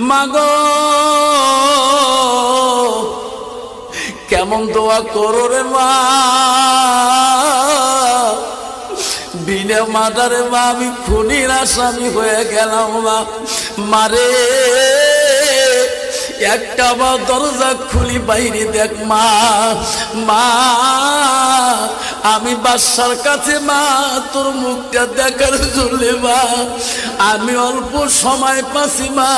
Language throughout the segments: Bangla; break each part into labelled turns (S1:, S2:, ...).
S1: মাগো কেমন দোয়া করো রে মা, বিনা মাটারে মা আমি খুনির আসামি হয়ে গেলাম মা। মারে একটা বা দরজা খুলি বাইরে দেখ মা, মা আমি বাদশার কাছে মা তোর মুখটা দেখার জন্য মা আমি অল্প সময় পাচ্ছি মা,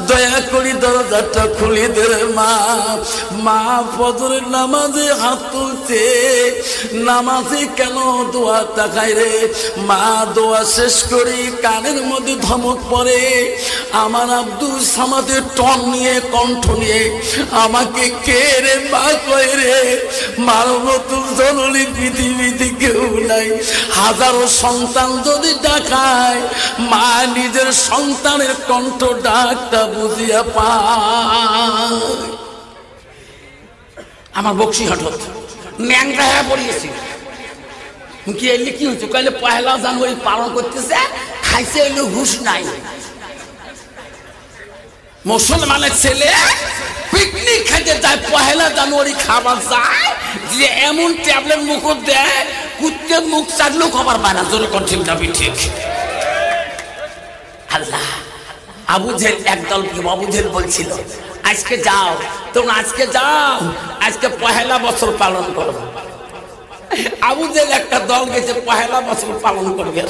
S1: দয়া করি দরজাটা খুলে দে রে মা। মা ফজরের নামাজে হাত তুলছে, নামাজে কেন দোয়া তাকায় রে মা। দোয়া শেষ করি কানের মধ্যে ধমক পড়ে, আমার আব্দুল সামাদের টন নিয়ে কণ্ঠ নিয়ে আমাকে কে রে মা কয় রে, মার মতো জননী পৃথিবীতে কেউ নাই। হাজারো সন্তান যদি ডাকায় মা নিজের সন্তানের কণ্ঠ ডাকটা বুঝিয়া পায়। আমার বক্সি হঠাৎ ন্যাংটা হয়ে পড়িয়েছি, কি এলে কি হচ্ছে কইলে পয়লা জানুয়ারি পালন করতেছে, খাইছে এলে হুশ নাই। মুসলমানের ছেলে পিকনিক খাইতে যায়, পয়লা জানুয়ারি খাবার যায়, যে এমন ট্যাবলেট মুখ দেয় কুত্তে মুখ চাটলেও খবর পায় না। জোরে কঠিন যাবি ঠিক। আল্লাহ আবু জেহেল একদল আবু জেহেল বলছিল আজকে যাও তোমরা, আজকে যাও, আজকে পয়লা বছর পালন করো। আবু জেহেল একটা দল গেছে পয়লা বছর পালন করবে,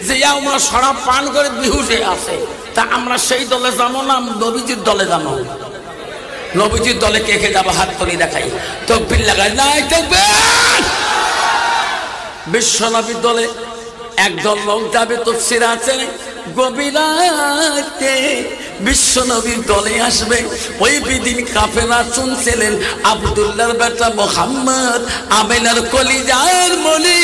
S1: যে আমরা শরাব পান করে বিহুশে আছে, তা আমরা সেই দলে যাবো না নবীজির দলে যাবো? নবীজির দলে কে কে যাবো হাত তুলি দেখাই, তাকবীর লাগাই নাই তাকবীর। বিশ্ব নবীর দলে একদল লোক যাবে, তাফসীরে আছে গভীর রাতে বিশ্ব নবীর দলে আসবে। ওই বিদিন কাফেরা শুনছিলেন আব্দুল্লাহর বেটা মুহাম্মদ, আমিনার কলিজার মনি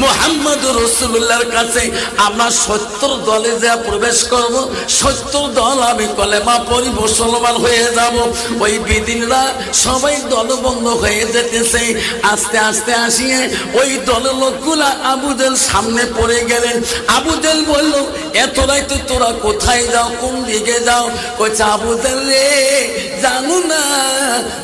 S1: মুহাম্মদ রাসূলুল্লাহর কাছে আমরা 70 দলে যা প্রবেশ করব, 70 দল আমি কলেমা পড়ি মুসলমান হয়ে যাব। ওই বিদিনরা সবাই দলবন্ধ হয়ে যেতেছে। আস্তে আস্তে আসিয়ে ওই দলের লোকগুলা আবু জেহেল সামনে পড়ে গেলেন। আবু জেহেল বলল এত রাতে তোরা কোথায় যাও, কোন দিকে যাও? কইছে আবু জেহেল রে জানো না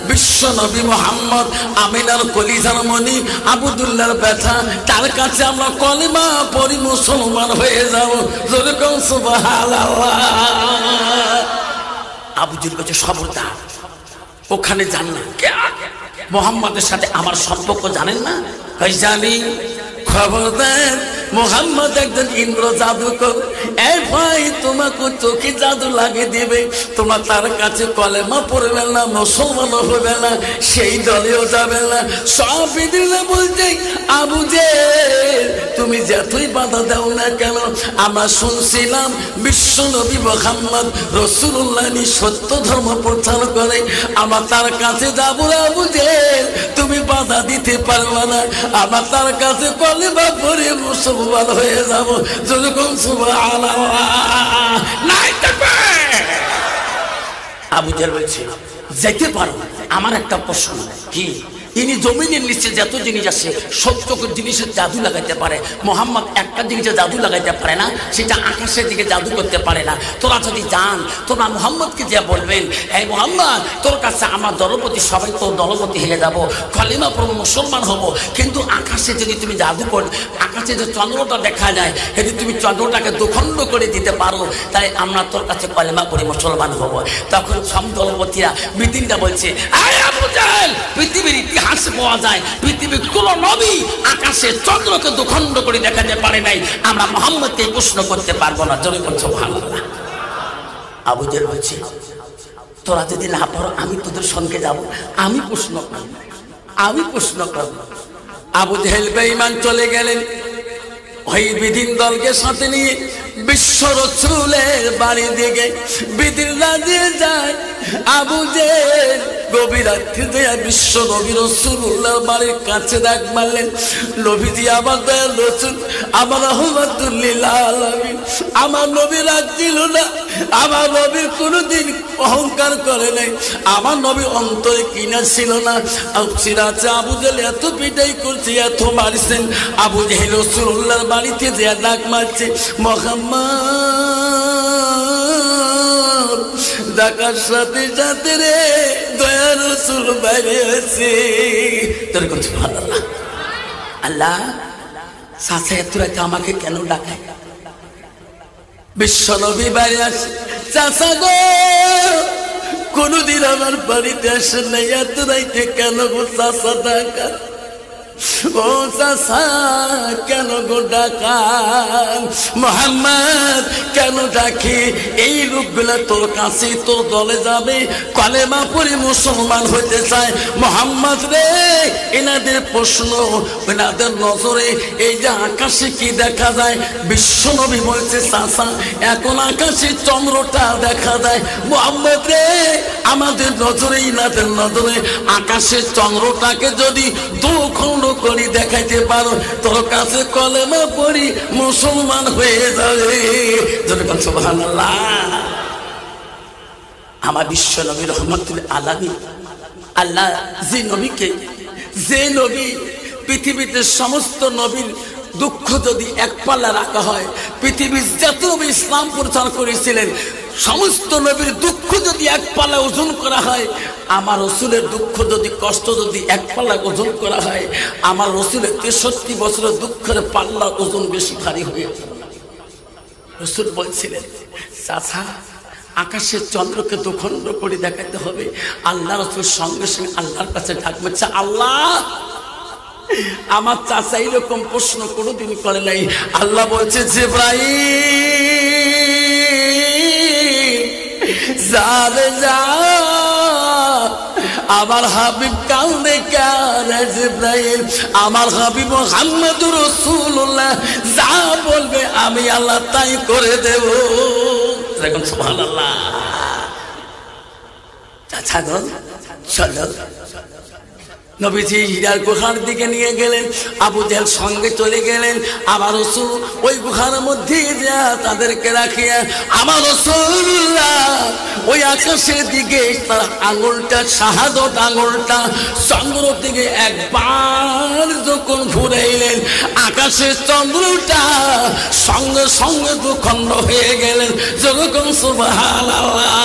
S1: বিশ্ব নবী মুহাম্মদ আমিনার কলিজার মনি আব্দুল্লাহর বেটা, তার কাছে আমরা কলেমা পড়ি মুসলমান হয়ে যাব। জোরে কোন সুবহানাল্লাহ। আবু জেহেল কইছে খবরদার ওখানে যান না, মুহাম্মাদের সাথে আমার সম্পর্ক জানেন না? কই জানি। খবরদার মুহাম্মদ একজন ইন্দ্র জাদুকর, এই ভাই তোমাকে চোখে জাদু লাগিয়ে দিবে, তোমার তার কাছে কলেমা পড়বে না, মুসলমান হবে না, সেই দলেও যাবে না। সব বিদিনা বলছে আবু জেহেল তুমি যতই বাধা দাও না কেন, আমরা শুনছিলাম বিশ্ব নবী মুহাম্মদ রাসূলুল্লাহ সত্য ধর্ম প্রচার করে, আমরা তার কাছে যাবো। আবু জেহেল তুমি বাধা দিতে পারবে না, আমরা তার কাছে কলেমা পড়ে মুসলমান হয়ে যাবো। যখন সুবহানাল্লাহ নাই তাকবীর। আবু জেহেল বলছে যেতে পারো। আমার একটা প্রশ্ন, কি ইনি জমিনের নিচে যত জিনিস আছে সত্য জিনিসের জাদু লাগাইতে পারে, মোহাম্মদ একটা জিনিসের জাদু লাগাইতে পারে না, সেটা আকাশের দিকে জাদু করতে পারে না। তোরা যদি যান তোরা মোহাম্মদকে যে বলবেন এই মোহাম্মদ তোর কাছে আমার দলপতি, সবাই তোর দলপতি হয়ে যাব, কলিমা পড়ব, মুসলমান হব। কিন্তু আকাশে যদি তুমি জাদু কর, আকাশে যে চন্দ্রটা দেখা যায় যদি তুমি চন্দ্রটাকে দুখণ্ড করে দিতে পারো, তাই আমরা তোর কাছে কলিমা পড়ে মুসলমান হব। তখন সব দলপতিরা বিদিনটা বলছে আবু জেহেল পৃথিবীর ইতিহাস পাওয়া যায় পৃথিবীর কোন নবী আকাশে চন্দ্রকে দুখণ্ড করে দেখাতে পারে নাই, আমরা মুহাম্মদকে প্রশ্ন করতে পারবো না। জোরে বলছো সুবহানাল্লাহ। আবু জেহেল বলছে তোরা যদি না পারো আমি তোদের সঙ্গে যাব, আমি প্রশ্ন করব, আমি প্রশ্ন করব। আবু জেহেল বেঈমান চলে গেলেন। ওই বিদিন দলকে সাথে নিয়ে বিশ্ব রাসূলের বাড়ির দিকে বিদিনরা দিয়ে যায়। আবু জেহেল গভীর রাত্রে দেয়া বিশ্ব নবী রাসূলুল্লাহর বাড়ির কাছে ডাক মারলেন, নবীজি আমার দয়াল রাসূল, আমার রহমাতুল লিল আলামিন, আমার নবী রাগ ছিল না, আমার নবীর কোনোদিন অহংকার করে নাই, আমার নবী অন্তরে কিনা ছিল না। সিরাজে আবু জেহেল এত পিটাই করছে, এত মারছেন। আবু জেহেল রাসূলুল্লাহর বাড়িতে যে ডাক মারছে মুহাম্মদ দেখার সাথে সাথে রে দয়া রাসূল বাইরে হয়েছে। তোর কথা সুবহানাল্লাহ। আল্লাহ চাচা এত রাতে আমাকে কেন ডাকায়? বিশ্ব নবী বাইরে আসে, চাচা গো কোনদিন আমার বাড়িতে আসে নাই, এত রাইতে কেন গো চাচা ডাকা? ও চাচা কেন গো ডাকান? মোহাম্মদ কেন ডাকি? এই লোকগুলা তোর কাছে তোর দলে যাবে, কলেমা পড়ে মুসলমান হইতে চায়। মোহাম্মদ রে এনাদের প্রশ্ন, এনাদের নজরে এই যে আকাশে কি দেখা যায়? বিশ্বনবী বলছে চাচা এখন আকাশে চন্দ্রটা দেখা যায়। মোহাম্মদ রে আমাদের নজরে এনাদের নজরে আকাশের চন্দ্রটাকে যদি দুখণ্ড করি দেখাইতে পারো, তোর কাছে কলেমা পড়ি মুসলমান হয়ে যাবে। সুবহানাল্লাহ। আমার বিশ্ব নবী রহমাতুল আলামিন, আল্লাহ যে নবীকে, যে নবী পৃথিবীতে সমস্ত নবীর দুঃখ যদি এক পাল্লা রাখা হয়, পৃথিবীর যত নবী ইসলাম প্রচার করেছিলেন সমস্ত নবীর দুঃখ যদি এক পাল্লা ওজন করা হয়, আমার রসুলের দুঃখ যদি কষ্ট যদি এক পাল্লা ওজন করা হয়, আমার রসুলের 63 বছরের দুঃখের পাল্লা ওজন বেশি ভারী হয়ে যাবে। রসুল বলছিলেন চাচা আকাশের চন্দ্রকে দুখণ্ড করে দেখাতে হবে। আল্লাহ রসুল সঙ্গে সঙ্গে আল্লাহর কাছে ডাকবে, আল্লাহ আমার চাচা এরকম প্রশ্ন কোনোদিন করে নাই। আল্লাহ বলছে জিবরাইল যাবে যা, আমার হাবিব কান্দে কানে। জিবরাইল আমার হাবিব মুহাম্মদুর রাসূলুল্লাহ যা বলবে আমি আল্লাহ তাই করে দেব। দেখুন সুবহানাল্লাহ। চাচা গো চলো। নবীজি হীরার গুহার দিকে নিয়ে গেলেন, আবু জেহেল সঙ্গে চলে গেলেন। আমার রাসূল ওই গুহার মধ্যে যা তাদেরকে রাখিয়া আমার রাসূলুল্লাহ ওই আকাশের দিকে তার আঙুলটা, শাহাদত আঙুলটা চন্দ্র দিকে একবার যখন ঘুরাইলেন, আকাশের চন্দ্রটা সঙ্গে সঙ্গে দুখণ্ড হয়ে গেলেন। যখন সুবহানাল্লাহ।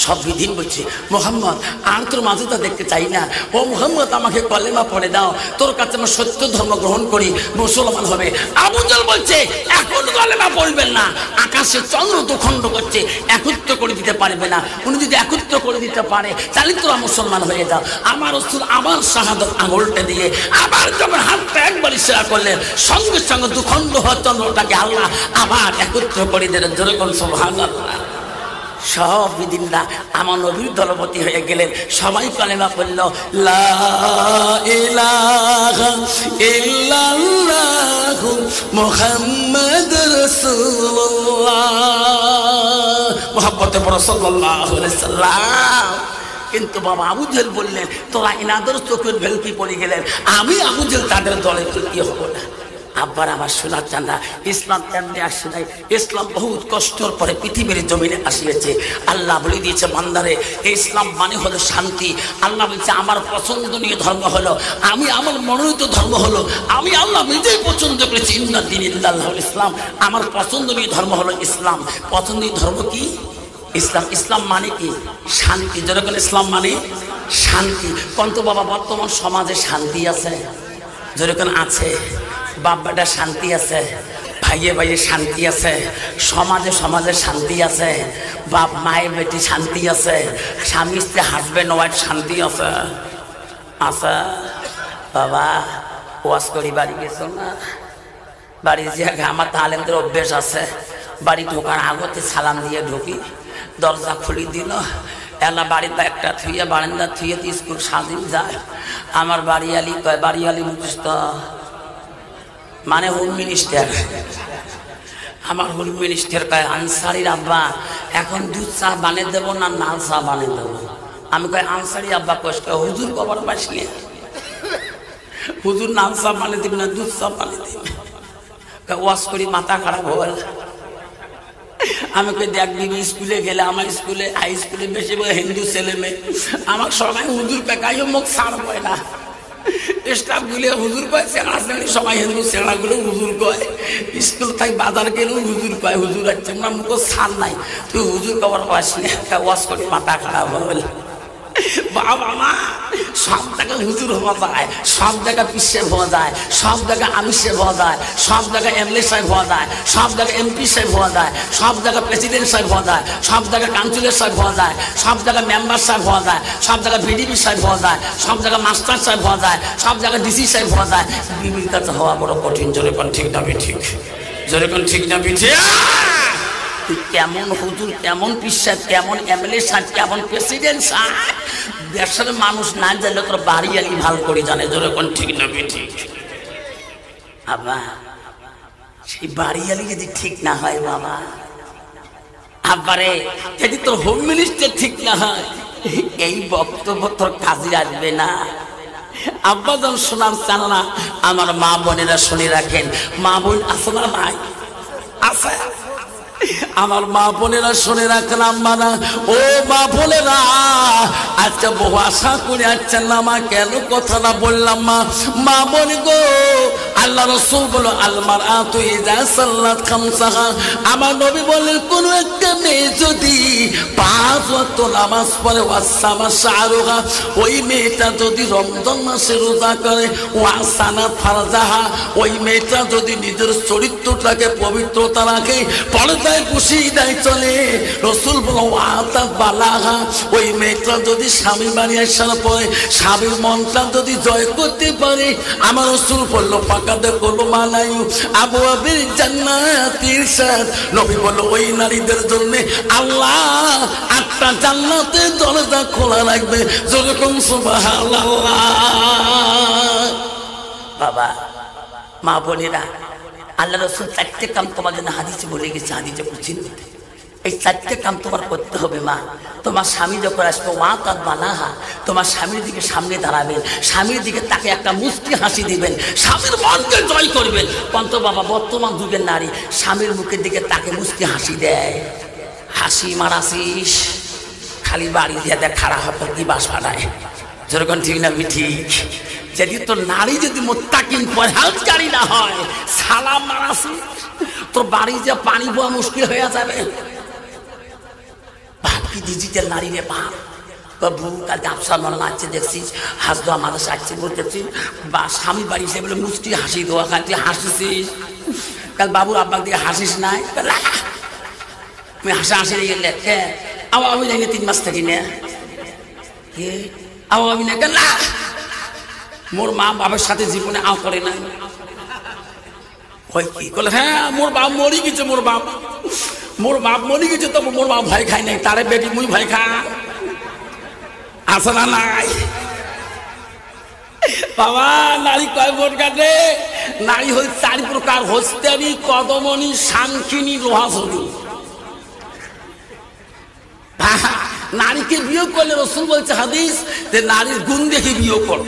S1: সব বিধিন বলছে মোহাম্মদ আর তোর মাঝেটা দেখতে চাই না। ও মোহাম্মদ আমাকে কলেমা পড়ে দাও, তোর কাছে আমার সত্য ধর্ম গ্রহণ করি, মুসলমান হবে। আবু জেহেল বলছে এখন কলেমা পড়বেন না, আকাশের চন্দ্র দুখণ্ড করছে, একত্র করে দিতে পারবে না। উনি যদি একত্র করে দিতে পারে তাহলে তোরা মুসলমান হয়ে যাও। আমার রাসূল আমার শাহাদত আঙুলটা দিয়ে আবার যখন হাতটা একবার ইশারা করলেন, সঙ্গে সঙ্গে দুখণ্ড হওয়া চন্দ্রটাকে আল্লাহ আবার একত্র করে দিলেন। জোরে বলুন সুবহানাল্লাহ। সব বিদিনরা আমার নবীর দলপতি হয়ে গেলেন। সবাই কালেমা পড়ল, লা ইলাহা ইল্লাল্লাহু মুহাম্মাদুর রাসূলুল্লাহ। মুহাম্মদে সাল্লাল্লাহু আলাইহি সাল্লাম। কিন্তু বাবা আবু জেহেল বললেন তোরা ইনাদের চোখের ভেলকি পড়ে গেলেন, আমি আবু জেহেল তাদের দলে কি হব না। আব্বার আমার সোনার চাঁদা, ইসলাম এমনি আসে নাই, ইসলাম বহুত কষ্টর পরে পৃথিবীর জমিনে আসিয়েছে। আল্লাহ বলে দিয়েছে বান্দারে এই ইসলাম মানে হলো শান্তি। আল্লাহ বলছে আমার পছন্দনীয় ধর্ম হলো, আমি আমার মনোনীত ধর্ম হলো, আমি আল্লাহ নিজেই পছন্দ করেছি ইন্না দীনিল্লাহুল ইসলাম। আমার পছন্দনীয় ধর্ম হলো ইসলাম। পছন্দনীয় ধর্ম কি? ইসলাম। ইসলাম মানে কি? শান্তি। যেরকম ইসলাম মানে শান্তি। কন্ত বাবা বর্তমান সমাজে শান্তি আছে? যেরকম আছে। বাপ বেটা শান্তি আছে, ভাইয়ে ভাইয়ে শান্তি আছে, সমাজে সমাজে শান্তি আছে, বাপ মায়ে বেটি শান্তি আছে, স্বামী স্ত্রী হাজব্যান্ড ওয়াইফ শান্তি আছে? আছে বাবা? ওয়াজ করি বাড়ি গেছো না? বাড়ি যে আমার তালেমদের অভ্যেস আছে, বাড়ি ঢোকার আগতে সালাম দিয়ে ঢুকি, দরজা খুলি দিল, এলা বাড়িতে একটা থুয়ে বারান্দা থুয়ে স্কুল সাজিয়ে যায়। আমার বাড়িয়ালি কয়, বাড়িয়ালি মুখস্থ মানে হোম মিনিস্টার। আমার হোম মিনিস্টার কয় আনসারির আব্বা এখন দুধ চা বানিয়ে দেবো না লাল চা বানিয়ে দেবো? আমি কয় আনসারি আব্বা কষ্ট হুজুর কবার পাইসলে, হুজুর লাল চা বানিয়ে দিবি না দুধ চা বানিয়ে দিবি? ওয়াশ করি মাথা খারাপ হল। আমি কই দেখ দিবি স্কুলে গেলে আমার স্কুলে হাই স্কুলে বেশি হিন্দু ছেলে মেয়ে, আমার সবাই হুজুর পেকাইও মুখ ছাড় হয় না। স্টাফ গুলো হুজুর কয়, চেঁড়া চেঁড়ি সবাই হিন্দু চেঁড়া গুলো হুজুর কয়, স্কুল থাকি বাজার গেলেও হুজুর কয়, হুজুর আছে আমরা মুখ ছাড় নাই, তুই হুজুর কবার পাস না, ওয়াশ করে মাথা খারাপ হবে। বাবা মা সব জায়গায় হুজুর হওয়া যায়, সব জায়গায় পিসে হওয়া যায়, সব জায়গায় আমিষে হওয়া যায়, সব জায়গায় এমএলএ সাহেব হওয়া যায়, সব জায়গায় এমপি সাহেব হওয়া যায়, সব জায়গায় প্রেসিডেন্ট সাহেব হওয়া যায়, সব জায়গায় কাউন্সিলর সাহেব হওয়া যায়, সব জায়গায় মেম্বার সাহেব হওয়া যায়, সব জায়গায় ভিডিপি সাহেব হওয়া যায়, সব জায়গায় মাস্টার সাহেব হওয়া যায়, সব জায়গায় ডিসি সাহেব হওয়া যায়। বিবির কাছে হওয়া বড় কঠিন। জোরে কোন ঠিক না ঠিক? জোরে কোন ঠিক না ঠিক? কেমন হুজুর, কেমন পিসা, কেমন এমএলএ সাহেব, কেমন প্রেসিডেন্ট সাহেব, দেশের মানুষ না জানলে তোর বাড়ি আলি ভাল করে জানে। জোরে কোন ঠিক না ঠিক? আবার সেই বাড়ি আলি যদি ঠিক না হয় বাবা, আবারে যদি তোর হোম মিনিস্টার ঠিক না হয়, এই বক্তব্য তোর কাজে আসবে না। আব্বা যখন শোনার চান না, আমার মা বোনেরা শুনে রাখেন, মা বোন আছে না নাই? আছে। আমার মা বোনেরা শুনে রাখলাম মানা, ও মা বোনেরা আচ্ছা বহু আশা করে আসছেন না মা, কেন কথাটা বললাম মা? মা বোন গো, আল্লাহ রাসূল বলো আলমার আতু ইজা সাল্লাত খামসাহা, আমার নবী বলেন কোন একটা মেয়ে যদি 5 ওয়াক্ত নামাজ পড়ে, ওয়াসামা শাহরুহা, ওই মেয়েটা যদি রমজান মাসে রোজা করে, ওয়াসানা ফারজাহা, ওই মেয়েটা যদি নিজের চরিত্রটাকে পবিত্রতা রাখে, পর্দায় পুশিদায় চলে, রাসূল বলো ওয়াতা বালাহা, ওই মেয়েটা যদি স্বামী বাড়ি আসার পরে স্বামীর মনটা যদি জয় করতে পারে, আমার রাসূল বলল ফাকাদে করলো মানাই আবু আবির জান্নাতির সাথ, নবী বলল ওই নারীদের জন্য আল্লাহ 8টা জান্নাতের দরজা খোলা রাখবে। যেরকম সুবহানাল্লাহ। বাবা মা বোনেরা, আল্লাহ রাসূল 4টে কাম তোমাদের হাদিসে বলে গেছে, হাদিসে কুরসির মধ্যে এই 4টে কাম তোমার করতে হবে মা। তোমার স্বামী যখন আসবে ওয়াকাত বালাহা, তোমার স্বামীর দিকে সামনে দাঁড়াবেন, স্বামীর দিকে তাকে একটা মুস্কি হাসি দিবেন, স্বামীর মনকে জয় করবেন। পন্ত বাবা বর্তমান যুগের নারী স্বামীর মুখের দিকে তাকে মুস্কি হাসি দেয়, হাসি মারাসিস খালি বাড়ি দিয়ে দেয়, খাড়া হতো কি বাস ফাটায়। যেরকম ঠিক না ঠিক? যদি তোর নারী যদি মুত্তাকিন পরহেজগারি না হয়, সালাম মারাসি তোর বাড়ি যে পানি বোয়া মুশকিল হয়ে যাবে। বাপ কি ডিজিটাল নারী রে বাপ, বাবু কালকে আফসার মনে আসছে দেখছিস, হাসতো আমাদের আসছে বলতেছি, বা স্বামী বাড়ি সে বলে মুষ্টি হাসি দেওয়া, কালকে হাসিস, কাল বাবুর আব্বাকে দিয়ে হাসিস নাই, আমি হাসা হাসি গেলে আমি জানি 3 মাস থাকি না, কে আমি না কেন, মোর মা বাবার সাথে জীবনে আও করে নাই। কি বলে? হ্যাঁ মোর বাপ মরি গেছে, মোর বাপ মরি গেছে, তো মোর বাপ ভয় খাই নাই, তারে বেটি মুই ভয় খা আসে না নাই। বাবা নারী কয় বোন কাটে, নারী হল 4 প্রকার, হস্তারি, কদমনি, সাংখিনী, লোহাসুরি। নারীকে বিয়ে করলে রাসূল বলছে হাদিস যে নারীর গুণ দেখে বিয়ে করো।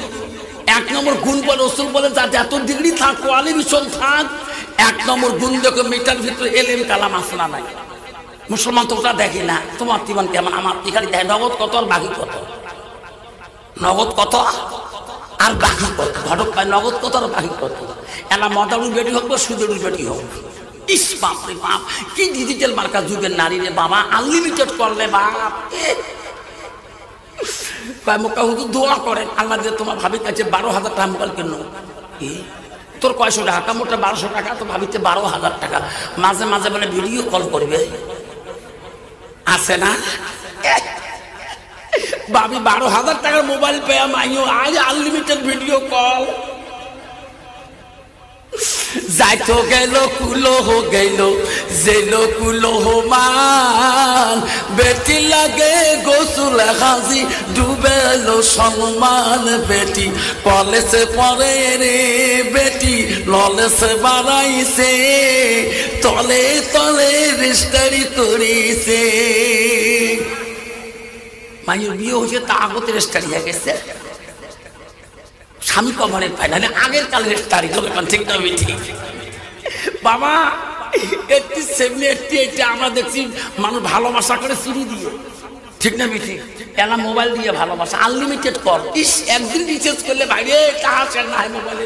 S1: 1 নম্বর গুণ বলে রাসূল বলে যাতে এত ডিগ্রি থাক, কোয়ালিফিকেশন থাক, 1 নম্বর গুণ দেখো মেটার ভিতরে এলেম কালাম আসনা নাই। মুসলমান তো ওটা দেখে না, তোমার জীবন কেমন, আমার এখানে দেখে নগদ কত আর বাকি কত, নগদ কত আর বাকি কত, ঘটক পায় নগদ কত আর বাকি কত। এলা মদারুর বেটি হোক বা সুদেরুর বেটি হোক, ইস বাপ রে বাপ কি ডিজিটাল মার্কা যুগের নারী রে বাবা, আনলিমিটেড করলে বাপ। দোয়া করেন আল্লাহ যে তোমার ভাবির কাছে 12,000 টাকা মোবাইল কেন, তোর কয়শো টাকা, মোটা 1200 টাকা, তো ভাবিতে 12,000 টাকা, মাঝে মাঝে বলে ভিডিও কল করবে, আছে না ভাবি 12,000 টাকার মোবাইল পেয়ে মাইও আজ আনলিমিটেড ভিডিও কল। যাইতো গেল কুলো হো গেল জেলো কুলো হো মান, বেটি লাগে গোসুল হাজি ডুবেলো সম্মান, বেটি কলেজে পড়ে রে বেটি ললেসে বাড়াইছে, তলে তলে রেস্টারি করিছে। মায়ের বিয়ে হয়েছে তা আগতে রেস্টারি হয়ে গেছে, স্বামী কমানের পায় না, আগের কালের রেস্টারি। ঠিক না ঠিক? বাবা 87, 88 আমরা দেখছি মানুষ ভালোবাসা করে চুরি দিয়ে, ঠিক না বেশি এলা মোবাইল দিয়ে ভালোবাসা আনলিমিটেড কল ইস একদিন রিচার্জ করলে বাইরে টাকা শেয়ার না হয় মোবাইলে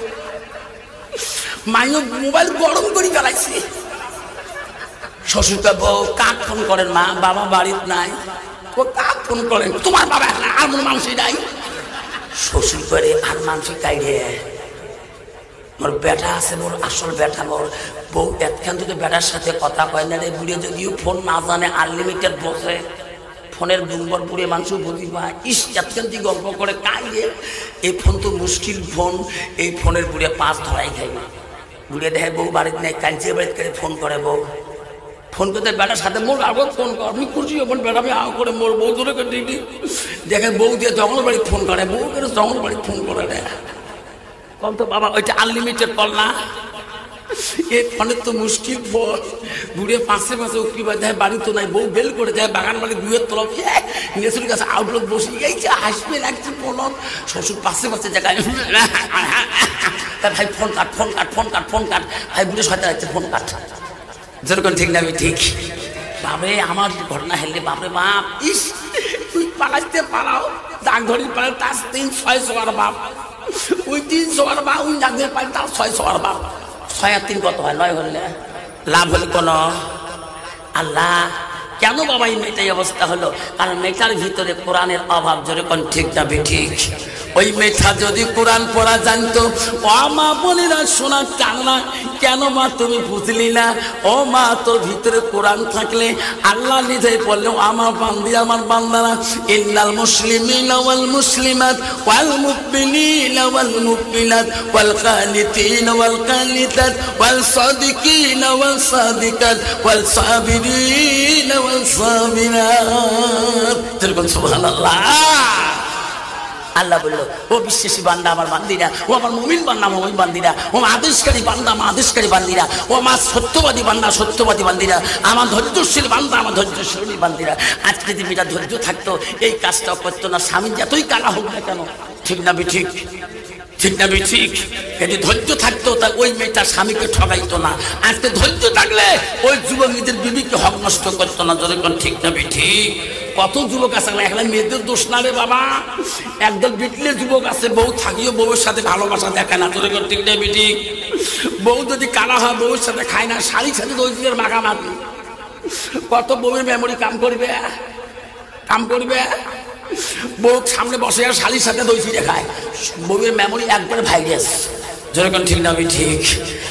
S1: মাইও মোবাইল গরম করে ফেলাইছে শ্বশুরকে বউ কাক ফোন করেন মা বাবা বাড়িতে নাই ও কাক ফোন করেন তোমার বাবা আর কোনো মানুষই নাই শ্বশুর করে আর মানুষই তাই রে মোর বেটা আছে মোর আসল বেটা মোর বউ একখান থেকে বেটার সাথে কথা কয় না রে বুড়ে যদিও ফোন না জানে আনলিমিটেড বসে ফোনের নম্বর বুড়ে মানুষ বুঝি বা ইস একখান থেকে গল্প করে কাইয়ে এই ফোন তো মুশকিল ফোন এই ফোনের বুড়ে পাঁচ ধরাই খাইবে বুড়ে দেখে বউ বাড়িতে নেই কালচে বাড়িতে করে ফোন করে বউ ফোন করতে বেটার সাথে মোর আগে ফোন কর আমি করছি ওপর বেটা আমি আগ করে মোর বউ ধরে করে দিই দেখে বউ দিয়ে জঙ্গল বাড়ি ফোন করে বউ করে জঙ্গল বাড়ি ফোন করে দেয় কল তো বাবা ওইটা আনলিমিটেড কল না এই ফোনের তো মুশকিল ফোন বুড়ে পাশে পাশে উকি বাদ দেয় বাড়ি তো নাই বউ বেল করে দেয় বাগান বাড়ি দুয়ের তরফ নেশুর কাছে আউটলোক বসে গেছে হাসবে লাগছে ফোন শ্বশুর পাশে পাশে জায়গায় ভাই phone cut phone cut phone cut phone cut ভাই বুড়ে সয়তা যাচ্ছে ফোন কাট যেরকম ঠিক না আমি ঠিক বাপরে আমার ঘটনা হেললে বাপরে বাপ ইস তুই পালাইতে পালাও ডাক ধরি পালে তার 300 আর বাপ ওই 300 আর বাপ ওই ডাক ধরে পালে তার 600 আর বাপ 6 আর 3 কত হয় 9 হলে লাভ হলে কোন আল্লাহ কেন বাবা এই মেয়েটাই অবস্থা হলো কারণ মেয়েটার ভিতরে কোরআনের অভাব যেরকম ঠিক না ঠিক ওই মেয়েটা যদি কোরআন পড়া জানতো ও মা বোনেরা শোনা চান না কেন মা তুমি বুঝলি না ও মা তোর ভিতরে কোরআন থাকলে আল্লাহ নিজেই বললেন আমার বান্দি আমার বান্দারা ইন্নাল মুসলিমিনা ওয়াল মুসলিমাত ওয়াল মুমিনিনা ওয়াল মুমিনাত ওয়াল কানিতিনা ওয়াল কানিতাত ওয়াল সাদিকিনা ওয়াল সাদিকাত ওয়াল সাবিরিনা ওয়াল সাবিরাত যেরকম সুবহানাল্লাহ আল্লাহ বললো ও বিশ্বাসী বান্দা আমার বান্দিরা ও আমার মুমিন বান্দা আমার মুমিন বান্দিরা ও আদেশকারী বান্দা আমার আদেশকারী বান্দিরা ও আমার সত্যবাদী বান্দা সত্যবাদী বান্দিরা আমার ধৈর্যশীল বান্দা আমার ধৈর্যশীল বান্দিরা আজকে যদি মেয়েটা ধৈর্য থাকতো এই কাজটা করতো না স্বামী যতই কানা হোক না কেন ঠিক না ঠিক ঠিক না ঠিক যদি ধৈর্য থাকতো তা ওই মেয়েটা স্বামীকে ঠকাইতো না আজকে ধৈর্য থাকলে ওই যুবক নিজের বিবিকে হক নষ্ট করতো না যখন ঠিক না ঠিক কত যুবক আছে এখন মেয়েদের দোষ না রে বাবা একদল বিটলে যুবক আছে বউ থাকিও বউয়ের সাথে ভালোবাসা দেখায় না তোর ঠিক না ঠিক বউ যদি কানা হয় বউয়ের সাথে খায় না শাড়ির সাথে দৈজের মাখামাখি কত বউয়ের মেমোরি কাম করবে বউ সামনে বসে আর শালির সাথে দই চিড়ে খায় বউয়ের মেমোরি একবারে ভাইরাস যেরকম ঠিক না ঠিক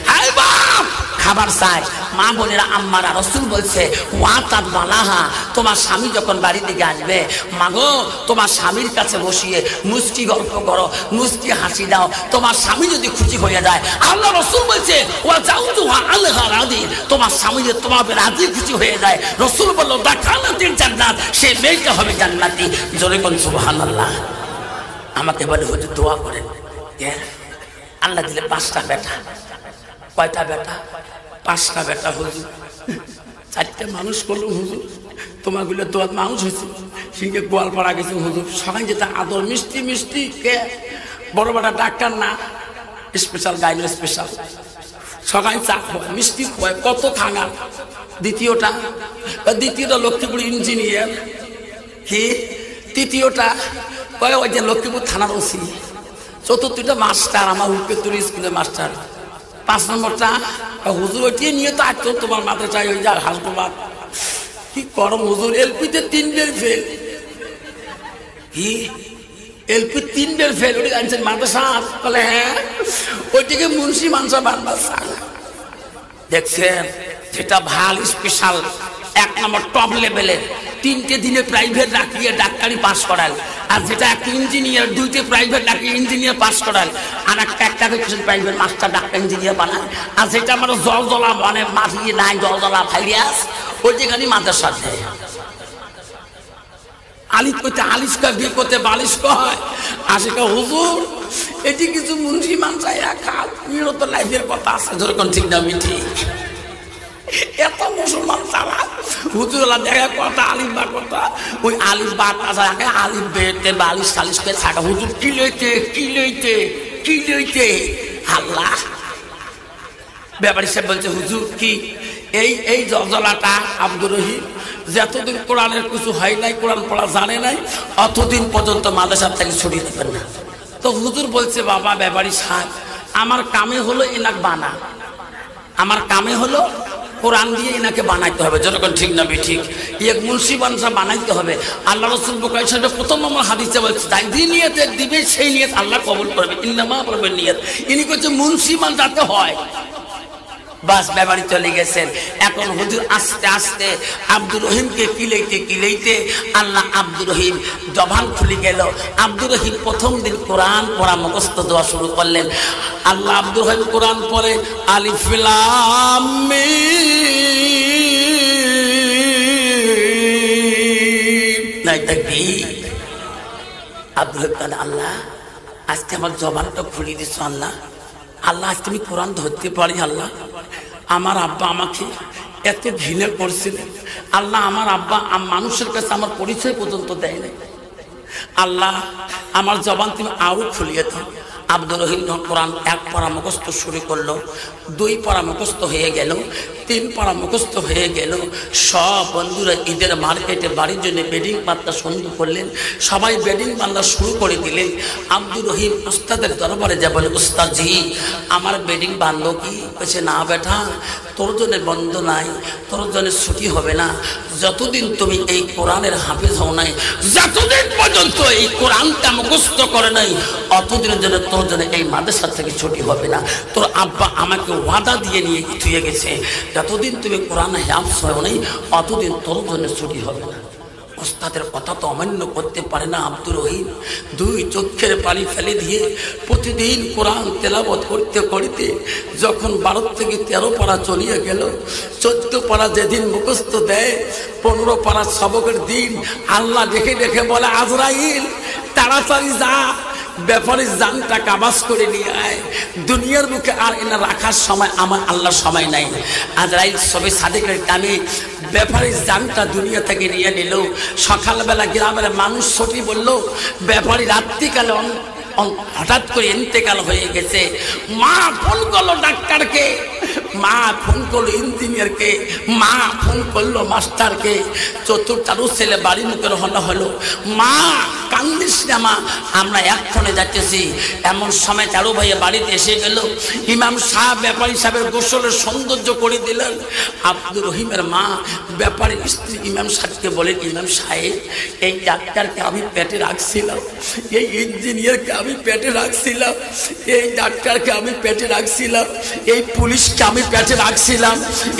S1: হাই বাপ খাবার চাই মা বোনেরা আম্মারা রাসূল বলছে ওয়াতাত বালাহা তোমার স্বামী যখন বাড়ি থেকে আসবে মাগো তোমার স্বামীর কাছে বসিয়ে মুস্কি গল্প করো মুস্কি হাসি দাও তোমার স্বামী যদি খুশি হয়ে যায় আল্লাহ রাসূল বলছে ওয়া জাউতুহা আলহা রাদি তোমার স্বামী যদি তোমার রাজি খুশি হয়ে যায় রাসূল বলল দাখালাতিল জান্নাত সে মেয়েটা হবে জান্নাতি জোরে কোন সুবহানাল্লাহ আমাকে বলে হুজুর দোয়া করেন আল্লাহ দিলে 5টা বেটা কয়টা বেটা 5টা বেটা হুজুর 4টে মানুষ করলো হুজুর তোমাগুলো দোয়াত মানুষ হয়েছে সিংহে গোয়ালপাড়া গেছে হুজুর সবাই যেটা আদর মিষ্টি মিষ্টি কে বড় বড় ডাক্তার না স্পেশাল গাইনো স্পেশাল সবাই চা খাওয়ায় মিষ্টি খাওয়ায় কত খাঙা দ্বিতীয়টা লক্ষ্মীপুর ইঞ্জিনিয়ার কি তৃতীয়টা কয় ওই যে লক্ষ্মীপুর থানার ওসি চতুর্থটা মাস্টার আমার উল্পেতুর স্কুলের মাস্টার 5 নম্বরটা হুজুর ওইটি নিয়ে তো আসতো তোমার মাথায় চাই ওই যা হাসপাতাল কি করম হুজুর এলপিতে 3 বার ফেল কি এলপি 3 বার ফেল ওই আনছেন মাদ্রাসা বলে হ্যাঁ ওইটিকে মুন্সি মানসা বারবার সাল দেখছেন যেটা ভাল স্পেশাল 1 নম্বর টপ লেভেলের 3টে দিনে প্রাইভেট রাখিয়ে ডাক্তারি পাস করাল আর যেটা একটা ইঞ্জিনিয়ার 2টে প্রাইভেট রাখিয়ে ইঞ্জিনিয়ার পাস করাল আর একটা প্রাইভেট মাস্টার ডাক্তার ইঞ্জিনিয়ার বানায় আর যেটা আমার জলজলা মানে মাটিয়ে নাই জলজলা ফাইলিয়াস ওই যেখানে মাদ্রাসা দেয় আলিফ করতে আলিফকা বিয়ে করতে বালিশ কয় আশিকা হুজুর এটি কিছু মুন্সি মানসাই রাখা বিরত লাইফের কথা আছে যেরকম ঠিক না ঠিক এত মুসলমান তারা হুজুরলা দেখা কথা আলিফ বা কথা ওই আলিফ বা তাকে আলিফ বেতে বালিশ টালিশ করে থাকা হুজুর কি লইতে আল্লাহ ব্যাপারী সাহেব বলছে হুজুর কি এই জলজলাটা আব্দুর রহিম যতদিন কোরআনের কিছু হয় নাই, কোরআন পড়া জানে নাই, অতদিন পর্যন্ত মাদ্রাসা থেকে ছড়িয়ে দিবেন না। তো হুজুর বলছে, বাবা ব্যাপারী সাহেব, আমার কামে হলো এনাকে বানা, আমার কামে হলো কোরআন দিয়ে এনাকে বানাইতে হবে। যতক্ষণ ঠিক না ঠিক এক মুন্সি বানসা বানাইতে হবে। আল্লাহ রাসূল বুখারী শরীফে প্রথম নম্বর হাদিসে বলছে, তাই যে নিয়ত দিবে সেই নিয়ত আল্লাহ কবুল করবে, ইন্নামা পড়বে নিয়ত। ইনি করছে মুন্সি বান যাতে হয়। বাস ব্যাপারী চলে গেছেন। এখন হুজুর আস্তে আস্তে আব্দুর রহিমকে কিলাইতে আল্লাহ আব্দুর রহিম জবান খুলে গেল। আব্দুর রহিম প্রথম দিন কোরআন পড়া মুখস্থ দেওয়া শুরু করলেন। আল্লাহ আব্দুর রহিম কোরআন পড়ে আলিফ লাম মিম, নাই তাকবীর। আব্দুর রহিম, আল্লাহ আজকে আমার জবানটা খুলে দিছো, আল্লাহ আল্লাহ আজকে আমি কোরআন ধরতে পারি। আল্লাহ আমার আব্বা আমাকে এত ঘৃণা করছিলেন, আল্লাহ আমার আব্বা মানুষের কাছে আমার পরিচয় পর্যন্ত দেয় নাই, আল্লাহ আমার জবান তুমি আরো খুলিয়ে দাও। আব্দুর রহিম কোরআন এক পারা মুখস্থ শুরু করলো, 2 পারা মুখস্থ হয়ে গেল, 3 পারা মুখস্থ হয়ে গেল। সব বন্ধুরা ঈদের মার্কেটে বাড়ির জন্য বেডিং পাত্তা সংগ্রহ করলেন, সবাই বেডিং বান্ধা শুরু করে দিলেন। আব্দুর রহিম উস্তাদের দরবারে যা বলে, উস্তাদ জি আমার বেডিং বাঁধলো কি? বলছে, না বেটা, তোর জন্য বন্ধ নাই, তোর জন্য ছুটি হবে না, যতদিন তুমি এই কোরআনের হাফেজ হও নাই, যতদিন পর্যন্ত এই কোরআনটা মুখস্থ করে নাই, অতদিনের জন্য তোর জন্য এই মাদ্রাসা থেকে ছুটি হবে না। তোর আব্বা আমাকে ওয়াদা দিয়ে নিয়ে থুয়ে গেছে, যতদিন তুমি কোরআন হাফেজ হও নাই, অতদিন তোর জন্য ছুটি হবে না। ওস্তাদের কথা তো অমান্য করতে পারে না আব্দুর রহিম। 2 চোখের পানি ফেলে দিয়ে প্রতিদিন কোরআন তেলাওয়াত করতে করতে যখন 12 থেকে 13 পারা চলিয়ে গেল, 14 পারা যেদিন মুখস্থ দেয়, 15 পারা সবকের দিন আল্লাহ দেখে দেখে বলে, আজরাইল তাড়াতাড়ি যা, ব্যাপারীর জানটা কাবাজ করে নিয়ে আয়, দুনিয়ার মুখে আর এনা রাখার সময় আমার আল্লাহর সময় নাই। আজরাইল সবে সাদেকের কানে ব্যাপারীর জানটা দুনিয়া থেকে নিয়ে নিল। সকালবেলা গ্রামের মানুষ ছুটি বলল, ব্যাপারী রাত্রিকালে হঠাৎ করে ইন্তেকাল হয়ে গেছে। মা ফোন করলো ডাক্তারকে, মা ফোন করলো ইঞ্জিনিয়ারকে, মা ফোন করলো মাস্টারকে, চতুর্থারু ছেলে বাড়ি মুখে রওনা হলো। মা কান্দিস না মা, আমরা এক্ষণে যাচ্তেছি। এমন সময় চারু ভাইয়া বাড়িতে এসে গেল। ইমাম সাহেব ব্যাপারী সাহেবের গোসলের সৌন্দর্য করে দিলেন। আব্দুর রহিমের মা ব্যাপারীর স্ত্রী ইমাম সাহেবকে বলেন, ইমাম সাহেব এই ডাক্তারকে আমি পেটে রাখছিলাম, এই ইঞ্জিনিয়ারকে আমি পেটে রাখছিলাম, এই ডাক্তারকে আমি পেটে রাখছিলাম, এই পুলিশকে আমি পেটে রাখছিলাম,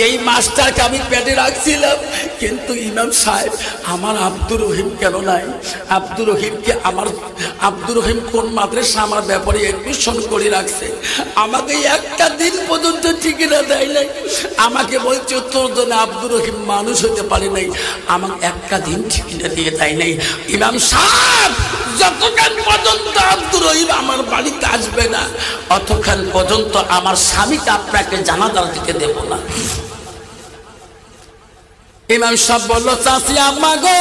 S1: এই মাস্টারকে আমি পেটে রাখছিলাম, কিন্তু ইমাম সাহেব আমার আব্দুর রহিম কেন নাই? আব্দুর রহিমকে আমার আব্দুর রহিম কোন মাদ্রাসা আমার ব্যাপারে এডমিশন করে রাখছে, আমাকে একটা দিন পর্যন্ত ঠিকানা দেয় নাই। আমাকে বলছে তোর জন্য আব্দুর রহিম মানুষ হতে পারে নাই, আমাকে একটা দিন ঠিকানা দিয়ে দেয় নাই। ইমাম সাহেব যতক্ষণ পর্যন্ত আব্দুর রহিম আমার বাড়িতে আসবে না, অতক্ষণ পর্যন্ত আমার স্বামীকে আপনাকে জানাজার দিতে দেব না। ইমাম সাহেব বলল, চাচি আম্মা গো,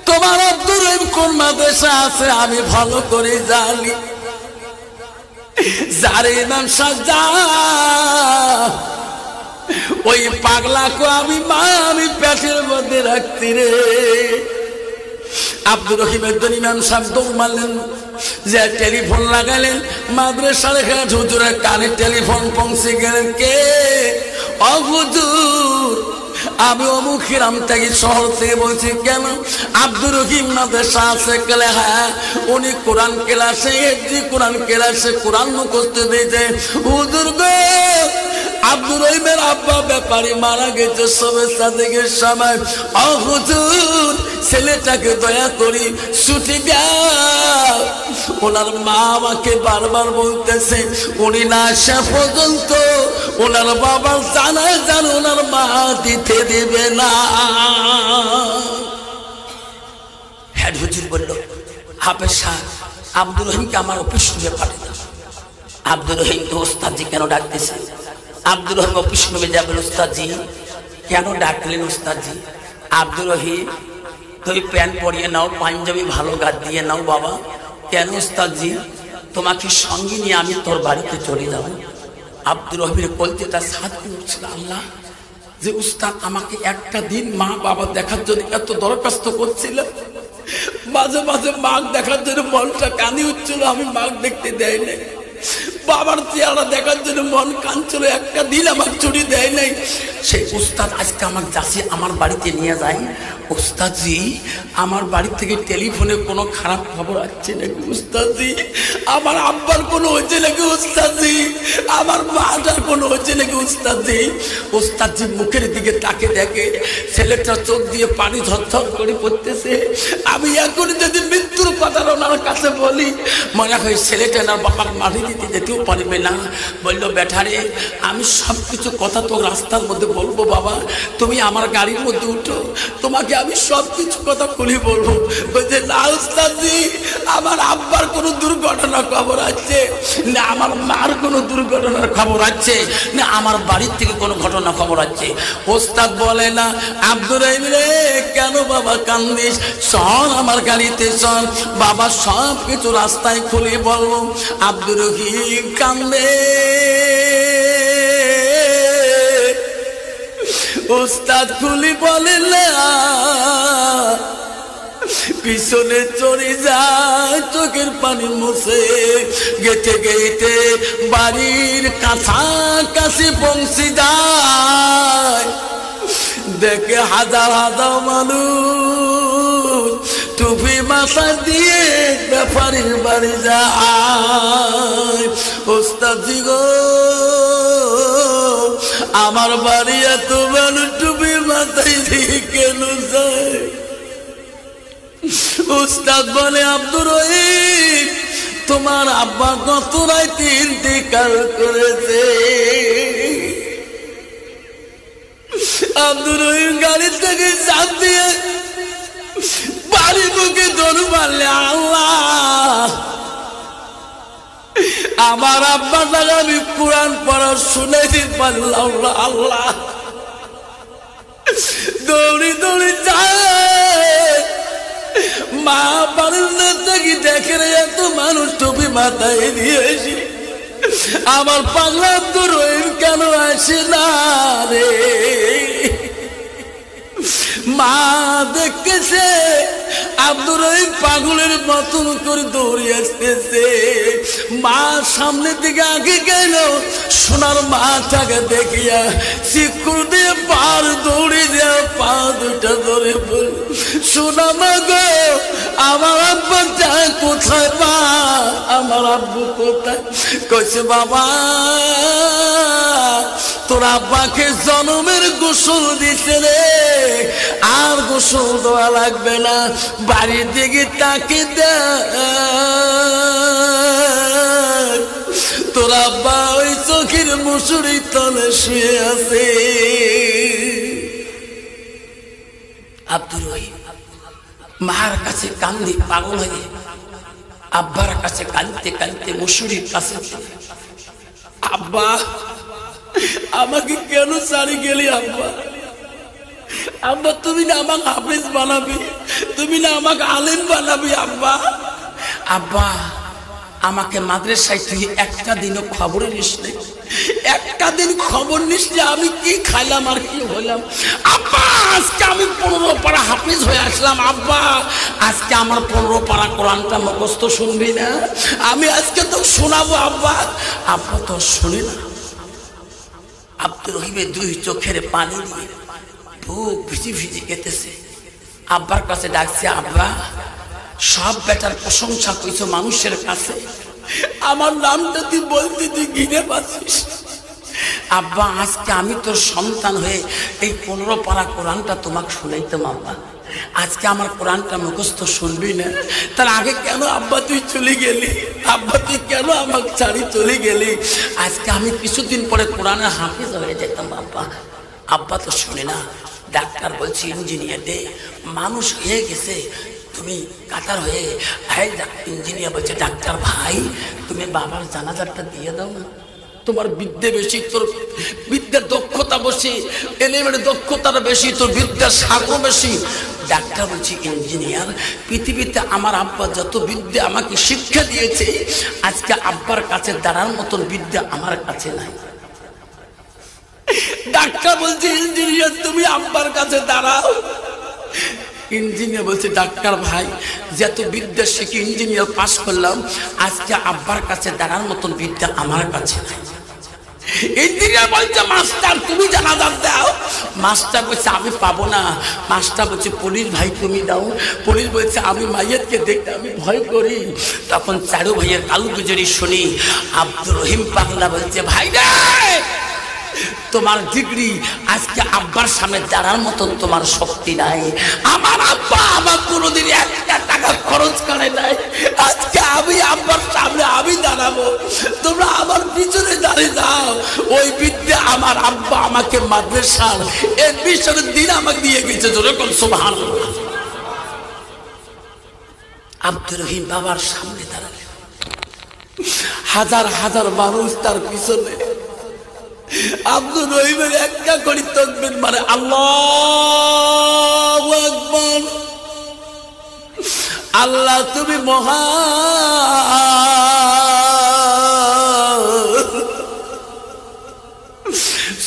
S1: তোমার আব্দুর রহিম কোন মাদ্রাসা আছে আমি ভালো করে জানি। যারে ইমাম সাহেব যা, ওই পাগলাকে আমি পেটের মধ্যে রাখতি রে। আব্দুর রহিমের জন্য ইমাম সাহেব দৌড় মারলেন, যে টেলিফোন লাগালেন মাদ্রাসার হুজুরের কানে টেলিফোন পৌঁছে গেলেন। কে? ও হুজুর, আমি অমুক গ্রাম থেকে শহর থেকে বলছি। কেন? আব্দুর রহিম মাদ্রাসা আছে? গেলে হ্যাঁ, উনি কোরআন ক্লাসে কোরআন ক্লাসে কোরআন মুখস্থ দিয়েছে। হুজুর গো, আব্দুর রহিমের আব্বা ব্যাপারী মারা গেছে সবে সাদেকের সময়। ও হুজুর, ছেলেটাকে দয়া করি ছুটি দাও। ওনার মা আমাকে বারবার বলতেছে উনি না আসা পর্যন্ত ওনার বাবার জানায় জান ওনার মা দিতে দেবে না। হেড হুজুর বলল, হাফেজ সাহেব আব্দুর রহিমকে আমার অফিস রুমে পাঠিয়ে দাও। আব্দুর রহিম তো ওস্তাদজি কেন ডাকতেছে? আব্দুর রহিম অফিস রুমে যাবেন। ওস্তাদজি কেন ডাকলেন? ওস্তাদজি, আব্দুর রহিম তুমি প্যান্ট পরিয়ে নাও, পাঞ্জাবি ভালো গাছ দিয়ে নাও। বাবা কেন? ওস্তাদজি তোমাকে সঙ্গে নিয়ে আমি তোর বাড়িতে চলে যাব। আব্দুর রহিমের কলজেটা সাথে উঠছিল, আল্লাহ যে উস্তাদ আমাকে একটা দিন মা বাবা দেখার জন্য এত দরখাস্ত করছিল, মাঝে মাঝে মাকে দেখার জন্য মনটা কানি উঠছিল, আমি মাকে দেখতে দেয় নাই। বাবার চেহারা দেখার জন্য মন কাঁদছিল, একটা দিন আমার ছুটি দেয় নাই। সেই উস্তাদ আজকে আমার যাচ্ছে আমার বাড়িতে নিয়ে যায়। উস্তাদজি আমার বাড়ি থেকে টেলিফোনে কোনো খারাপ খবর আসছে নাকি উস্তাদজি? আমার আব্বার কোনো হচ্ছে নাকি উস্তাদজি? আমার মাটার কোনো হচ্ছে নাকি উস্তাদজি? উস্তাদজি মুখের দিকে তাকে দেখে, ছেলেটা চোখ দিয়ে পানি ঝরঝর করে পড়তেছে। আমি এখন যদি মৃত্যুর কথা ওনার কাছে বলি, মনে হয় ছেলেটা না বাবার মাটি দিতে যেতেও পারবে না। বললো বেটারে, আমি সব কিছু কথা তো রাস্তার মধ্যে বলবো বাবা, তুমি আমার গাড়ির মধ্যে উঠো, তোমাকে আমি সব কিছু কথা খুলে বলবো। বলছে না উস্তাদজি, আমার আব্বার কোনো দুর্ঘটনার খবর আছে না, আমার মার কোনো দুর্ঘটনার খবর আছে না, আমার বাড়ির থেকে কোনো ঘটনা খবর আছে। ওস্তাদ বলে না, আব্দুর রহিম রে কেন বাবা কান্দিস, চল আমার গাড়িতে চল, বাবা সব কিছু রাস্তায় খুলে বলবো। আব্দুর রহিম কান্দে, উস্তাদ খুলি বলে না, পিছনে চলে যায়, চোখের পানি মুছে গেতে গেতে বাড়ির কাছাকাছি পৌঁছে যায়। দেখে হাজার হাজার মানুষ টুপি মাথা দিয়ে ব্যাপারীর বাড়ি যায়। ওস্তাদজি গো, আমার বাড়ি এত মানুষ টুপি মাথায় দিয়ে কেন যায়? উস্তাদ বলে আব্দুর রহিম, তোমার আব্বা গত রাতে ইন্তেকাল করেছে। আব্দুর রহিম গাড়ি থেকে চাপ দিয়ে বাড়ি মুখে দৌড় মারলে, আল্লাহ আমার আব্বাটাকে আমি কোরআন পড়া শুনেছি পারলাম না। আল্লাহ দৌড়ি দৌড়ি যায়, মা বাড়ির থেকে দেখে রে এত মানুষ টুপি মাথায় দিয়েছি, আমার পাগলা আব্দুর রহিম কেন আসে না রে? মা দেখতেছে আব্দুর রহিম পাগলের মতন করে দৌড়ে আসতেছে। মা সামনের দিকে আগে গেল, সোনার মাটাকে দেখিয়া শিকুর দিয়ে পার দৌড়ে যাও, পা দুটা ধরে বল, সোনা মা গো, আমার আব্বাটা কোথায়? মা আমার আব্বু কোথায়? কইছে বাবা, তোর আব্বাকে জনমের গোসল দিছে রে, আর গোসল দেওয়া লাগবে না, বাড়ির দিকে তাকে দেখ, তোর আব্বা ওই চোখের মুসুরি তলে শুয়ে আছে। আব্দুর রহিম মার কাছে কান্দি পাগল হয়ে, আব্বার কাছে কাঁদতে কাঁদতে মুসুরির কাছে, আব্বা আমাকে কেন ছাড়ি গেলি? আব্বা, আব্বা তুমি না আমাকে হাফেজ বানাবি, তুমি না আমাকে আলেম বানাবি? আব্বা, আব্বা আমাকে মাদ্রাসায় তুই একটা দিনও খবর নিস নাই, একটা দিন খবর নিস যে আমি কি খাইলাম আর কি হইলাম। আব্বা আজকে আমি 15 পারা হাফেজ হয়ে আসলাম। আব্বা আজকে আমার 15 পারা কোরআনটা মুখস্থ শুনবি না? আমি আজকে তো শোনাবো। আব্বা, আব্বা তো শুনি না। আব্দুর রহিমের 2 চোখের পানি দিয়ে বুক ভিজি ভিজি কেটেছে। আব্বার কাছে ডাকছে, আব্বা সব বেটার প্রশংসা কইছো মানুষের কাছে, আমার নামটা তুই বলতে তুই ঘিরে পাচ্ছিস। আব্বা আজকে আমি তোর সন্তান হয়ে এই 15 পারা কোরআনটা তোমাকে শুনাইতাম। আব্বা আজকে আমার কোরআনটা মুখস্থ শুনবি না? তার আগে কেন আব্বা তুই চলে গেলি? আব্বা তুই কেন আমাকে ছাড়ি চলে গেলি? আজকে আমি কিছুদিন পরে কোরআনের হাফেজ হয়ে যেতাম। আব্বা, আব্বা তো শুনে না। ডাক্তার বলছি ইঞ্জিনিয়ার দে, মানুষ হয়ে গেছে, তুমি কাতার হয়ে। ইঞ্জিনিয়ার বলছে, ডাক্তার ভাই তুমি বাবার জানাজারটা দিয়ে দাও না, তোমার বিদ্যে বেশি, তোর বিদ্যার দক্ষতা বেশি, এলিমেন্টের দক্ষতাটা বেশি, তোর বিদ্যার সাগর বেশি। ডাক্তার বলছি ইঞ্জিনিয়ার, পৃথিবীতে আমার আব্বা যত বিদ্যা আমাকে শিক্ষা দিয়েছে, আজকে আব্বার কাছে দাঁড়ার মতন বিদ্যা আমার কাছে নাই। ডাক্তার বলছে ইঞ্জিনিয়ার তুমি আব্বার কাছে দাঁড়াও। ইঞ্জিনিয়ার বলছে ডাক্তার ভাই যত বিদ্যা শিখে ইঞ্জিনিয়ার পাস করলাম, আজকে আব্বার কাছে দাঁড়ার মতন বিদ্যা আমার কাছে নাই। ইঞ্জিনিয়ার বলছে মাস্টার তুমি জানাজা দাও। মাস্টার বলছে আমি পাবো না। মাস্টার বলছে পুলিশ ভাই তুমি দাও। পুলিশ বলছে আমি মাইয়াতকে দেখতে আমি ভয় করি। তখন চারু ভাইয়ের কালগুজরি শুনি আব্দুর রহিম পাগলা বলছে ভাই রে তোমার ডিগ্রি, আজকে আব্বার সামনে দাঁড়ার মতন তোমার শক্তি নাই। আমার আব্বা আমার কোনোদিন একটা টাকা খরচ করে নাই, আজকে আমি আব্বার সামনে আমি দাঁড়াবো, তোমরা আমার পিছনে দাঁড়িয়ে যাও। ওই বিদ্যা আমার আব্বা আমাকে মাদ্রাসার এডমিশনের দিন আমাকে দিয়ে গেছে। যেরকম সুবহানাল্লাহ। আব্দুর রহিম বাবার সামনে দাঁড়ালেন, হাজার হাজার মানুষ তার পিছনে। আব্দুর রহিমের একটা করে তাকবীর মারে আল্লাহু আকবার। আল্লাহ তুমি মহান।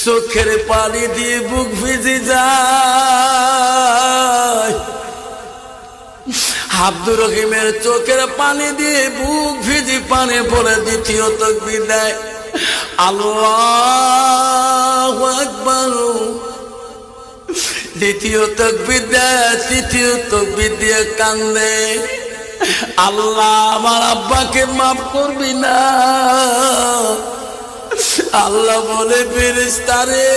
S1: চোখের পানি দিয়ে বুক ভিজে যায়। আব্দুর রহিমের চোখের পানি দিয়ে বুক ভিজে পানি পড়ে দ্বিতীয় তাকবীর দেয় আল্লাহু আকবার। দ্বিতীয় তাকবীর দেয়, তৃতীয় তাকবীর দিয়ে কান্দে আল্লাহ আমার আব্বাকে মাফ করবি না। আল্লাহ বলে ফেরেশতারে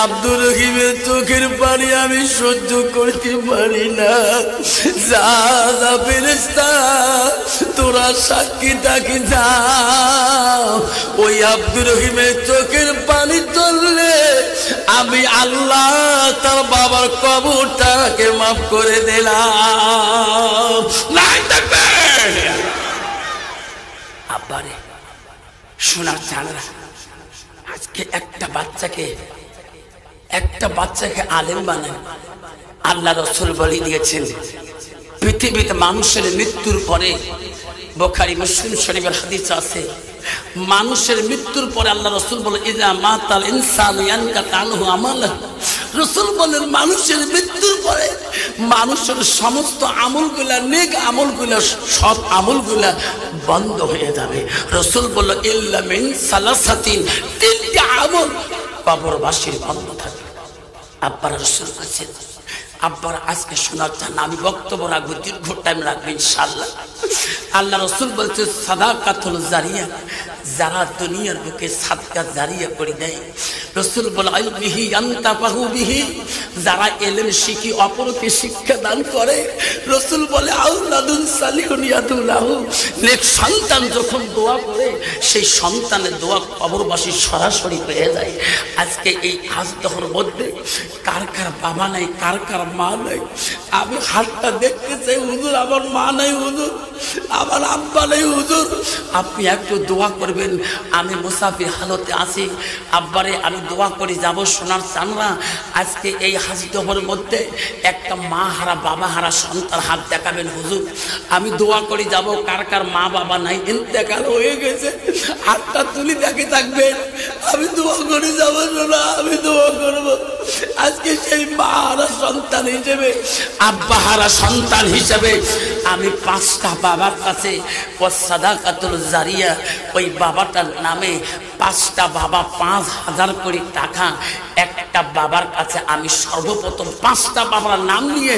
S1: আব্দুর রহিমের চোখের পানি আমি সহ্য করতে পারি না। যা যা ফেরেশতা তোরা সাক্ষী থাকি যাও, ওই আব্দুর রহিমের চোখের পানি চললে আমি আল্লাহ তার বাবার কবরটাকে মাফ করে দিলাম। নাই থাকবে আব্বারে শোনার জানরা, আজকে একটা বাচ্চাকে আলেম বানায়। আল্লাহ রাসূল বলে দিয়েছেন পৃথিবীতে মানুষের মৃত্যুর পরে, বুখারী মুসলিম শরীফের হাদিস আছে, মানুষের মৃত্যুর পরে আল্লাহ রাসূল বলে ইজা মাতাল ইনসানু ইয়ানকাতা আনহু আমালুহু। রাসূল বলেন মানুষের মৃত্যুর পরে মানুষের সমস্ত আমলগুলা, নেক আমলগুলা, সৎ আমলগুলা বন্ধ হয়ে যাবে। রাসূল বলল ইল্লা মিন সালাসাতিন, তিনটি আমল কবরবাসীর বন্ধ থাকবে। আব্বার রাসূল আছেন, আব্বার আজকে শোনার জন্য আমি বক্তব্য রাখবো, দীর্ঘ টাইম রাখবো ইনশাআল্লাহ। আল্লাহ রাসূল বলছে সাদাকাতুল জারিয়া, যারা দুনিয়ার বুকে সাদকা জারিয়া করে দেয়। রাসূল বলে আইবিহি আনতাফাহু বিহি, যারা ইলম শিখি অপরকে শিক্ষা দান করে। রাসূল বলে আউলাদুন সালিহুন ইয়াদুলাহু, নেক সন্তান যখন দোয়া করে সেই সন্তানের দোয়া কবরবাসী সরাসরি পেয়ে যায়। আজকে এই আজদহর মধ্যে কার কার বাবা নাই, কার কার মা নাই। আমি হাতটা দেখতে চাই হুজুর, আমার মা নাই হুজুর, আমার আব্বা নাই হুজুর, আপনি একটু দোয়া করবেন। আমি মুসাফির হালতে আছি, আব্বারে আমি দোয়া করে যাব সোনার চানরা। আজকে এই হাজদহর মধ্যে একটা মা হারা বাবা হারা সন্তান হাত দেখাবেন হুজুর, আমি দোয়া করে যাব। কার কার মা বাবা নাই, ইন্তেকাল হয়ে গেছে, হাতটা তুলি দেখে থাকবেন, আমি দোয়া করে যাব সোনা, আমি দোয়া করব। আজকে সেই মা হারা সন্তান হিসেবে, আব্বা হারা সন্তান হিসেবে আমি 5টা বাবার কাছে সাদাকাতুল জারিয়া, ওই বাবাটার নামে 5টা বাবা 5000 করে টাকা, একটা বাবার কাছে আমি সর্বপ্রথম 5টা বাবার নাম নিয়ে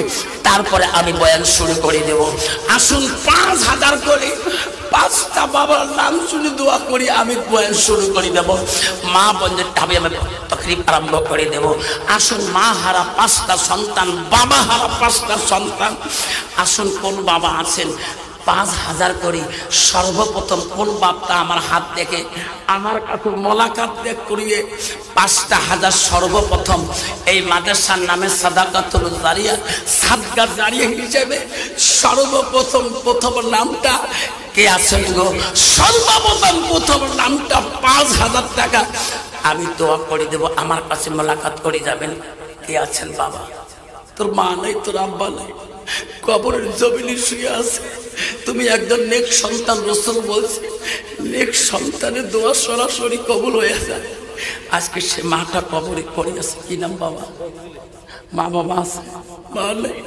S1: তারপরে আমি বয়ান শুরু করে দেব। আসুন 5000 করে 5টা বাবার নাম শুনে দোয়া করি, আমি বয়ান শুরু করে দেব। মা বোনদের আমি তাকরিব আরম্ভ করে দেব। আসুন মা হারা 5টা সন্তান, বাবা হারা 5টা সন্তান, আসুন কোন বাবা আছেন 5000 করে সর্বপ্রথম কোন বাপটা আমার হাত দেখে আমার কাছে মোলাকাত দেখ করিয়ে 5টা হাজার সর্বপ্রথম এই মাদ্রাসার নামে সাদাকাতুল জারিয়া, সাদকা জারিয়া হিসেবে সর্বপ্রথম নামটা কে আছেন গো? সর্বপ্রথম প্রথম নামটা 5000 টাকা আমি দোয়া করে দেব, আমার কাছে মোলাকাত করে যাবেন। কে আছেন বাবা? তোর মা নাই, তোর আব্বা নাই, কবরের জমিনে শুয়ে আছে, তুমি একজন নেক সন্তান। রাসূল বলছে নেক সন্তানের দোয়া সরাসরি কবুল হয়ে যায়। আজকে সে মাটা কবরে পড়ে আছে। কি নাম বাবা? মা বাবা আছে? মা নাই।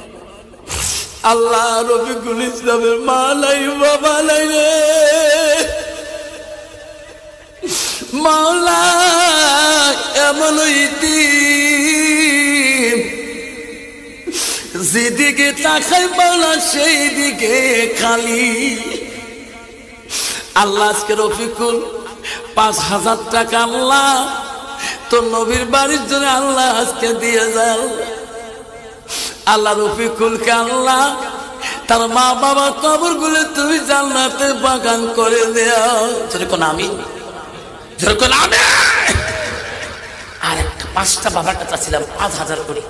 S1: আল্লাহ রফিকুল ইসলামের মা নাই, বাবা নাই রে মাওলা। এমন যেদিকে তাকাই মাওলা সেই দিকে খালি। আল্লাহ আজকে রফিকুল ৫,০০০ টাকা আল্লাহ তোর নবীর বাড়ির জন্য আল্লাহ আজকে দিয়ে যায়। আল্লাহ রফিকুলকে আল্লাহ তার মা বাবার কবর গুলো তুমি জান্নাতের বাগান করে দেও। যেরকম আমি আর একটা ৫টা বাবার কাছে ছিলাম ৫,০০০ করে,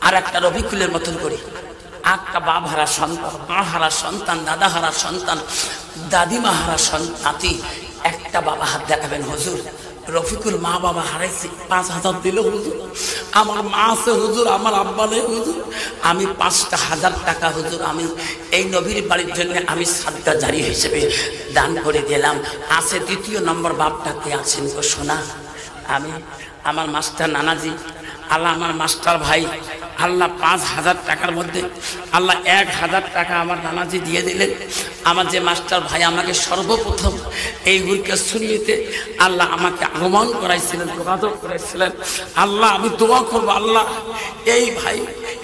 S1: আর একটা রফিকুলের মতন করে। একটা বাপ হারা সন্তান, মা হারা সন্তান, দাদা হারা সন্তান, দাদিমা হারা নাতি। একটা বাবা হাত দেখাবেন হুজুর রফিকুল মা বাবা হারাইছি, ৫,০০০ দিল হুজুর। আমার মা আছে হুজুর, আমার আব্বা নেই হুজুর। আমি ৫,০০০ টাকা হুজুর আমি এই নবীর বাড়ির জন্য আমি সাদকা জারি হিসেবে দান করে দিলাম। আছে ২য় নম্বর বাপটাকে আছেন গো সোনা। আমি আমার মাস্টার নানাজি, আল্লাহ আমার মাস্টার ভাই, আল্লাহ ৫,০০০ টাকার মধ্যে আল্লাহ ১,০০০ টাকা আমার নানাজি দিয়ে দিলেন। আমার যে মাস্টার ভাই আমাকে সর্বপ্রথম এই হুলকে শুনিয়েতে আল্লাহ আমাকে আগমন করাইছিলেন, যোগাযোগ করাইছিলেন। আল্লাহ আমি দোয়া করবো আল্লাহ এই ভাই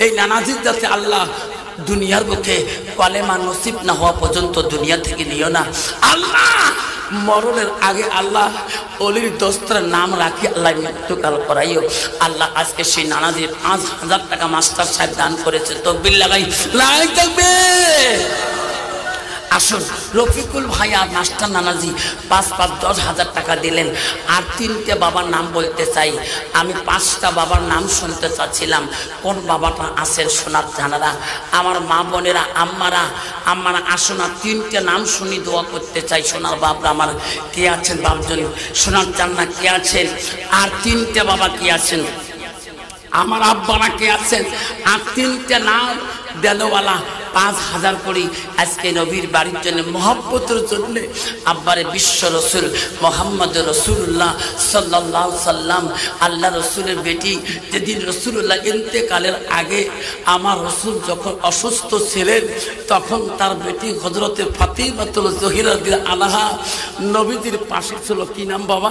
S1: এই নানাজির যাতে আল্লাহ দুনিয়ার বুকে কলেমা নসিব না হওয়া পর্যন্ত দুনিয়া থেকে নিও না আল্লাহ। মরণের আগে আল্লাহ অলির দোস্তর নাম রাখি আল্লাহ মৃত্যুকাল করাইও আল্লাহ। আজকে সেই নানাজির ৫,০০০ টাকা মাস্টার সাহেব দান করেছে। তকবীর লাগাই লাইক থাকবে। আসুন রফিকুল ভাই আর মাস্টার নানাজি ৫,০০০ টাকা দিলেন। আর ৩টে বাবার নাম বলতে চাই আমি। ৫টা বাবার নাম শুনতে চাচ্ছিলাম। কোন বাবাটা আছেন সোনার জানারা? আমার মা বোনেরা, আম্মারা আসুন না, 3টে নাম শুনি দোয়া করতে চাই। সোনার বাপরা আমার কে আছেন? বাপজন সোনার জান্না কে আছেন? আর 3টে বাবা কে আছেন? আমার আব্বারা কে আছেন? আর 3টে নাম দেনওয়ালা ৫,০০০ করি আজকে নবীর বাড়ির জন্য মহব্বতের জন্য আব্বারে বিশ্ব রসুল মোহাম্মদ রসুল্লাহ সাল্লাল্লাহু সাল্লাম আল্লাহ রসুলের বেটি। যেদিন রসুল্লাহ ইন্তেকালের আগে আমার রসুল যখন অসুস্থ ছিলেন তখন তার বেটি হযরতে ফাতিমাতুল জহিরা আনহা নবীজির পাশে ছিল। কি নাম বাবা?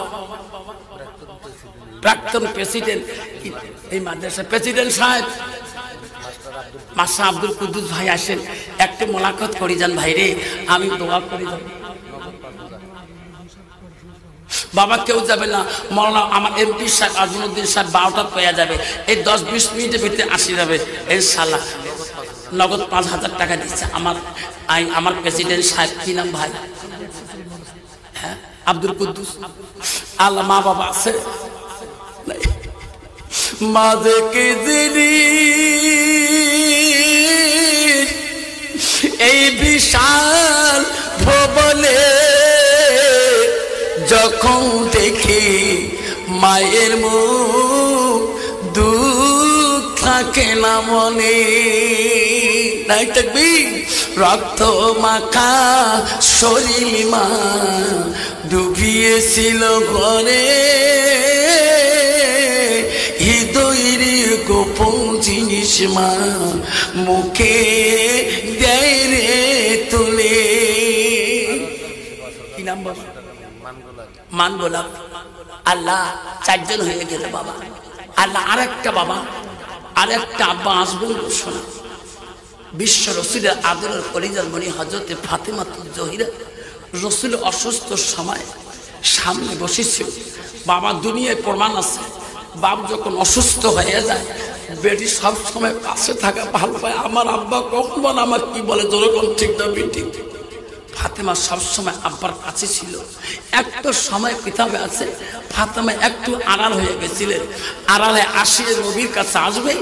S1: প্রাক্তন প্রেসিডেন্ট এই মাদ্রাসার প্রেসিডেন্ট সাহেব মাস্টার আব্দুল কুদ্দুস ভাই আসেন, একটা মোলাকাত করি যান ভাই রে, আমি দোয়া করি যান। বাবা কেউ যাবে না, মৌলানা আমার এমপি সাহেব আজমুদ্দিন সাহেব 12টা পেয়ে যাবে, এই 10-20 মিনিটের ভিতরে আসি যাবে ইনশাআল্লাহ। নগদ ৫,০০০ টাকা দিচ্ছে আমার প্রেসিডেন্ট সাহেব। কি নাম ভাই? হ্যাঁ আব্দুল কুদ্দুস। আল্লাহ মা বাবা আছে মাঝে কে এই বিশাল ভবনে যখন দেখি মায়ের মুখ দুঃখ থাকে না মনে। নাই থাকবি রক্ত মাখা শরীর মা ডুবিয়েছিল ঘরে, হৃদয়ের গোপন জিনিস মা মুখে দেয় রে তুলে। কি নাম বল? মান গোলাপ। আল্লাহ 4জন হয়ে গেল বাবা। আল্লাহ আরেকটা বাবা আরেকটা আব্বা আসবেন শোনা। বিশ্ব রসুলের আদরের কলিজার মণি হযরতে ফাতিমাতুল জহিরা রসুল অসুস্থ সময় সামনে বসেছিল। বাবা দুনিয়ায় প্রমাণ আছে, বাপ যখন অসুস্থ হয়ে যায় বেটি সব সময় পাশে থাকা ভালো পায়। আমার আব্বা কখন বলে আমার কি বলে যেরকম ঠিক না বেটি। ফাতেমা সবসময় আব্বার কাছে ছিল। একটা সময় কিতাবে আছে ফাতেমা একটু আড়াল হয়ে গেছিলেন, আড়ালে আসিয়ে নবীর কাছে আসবে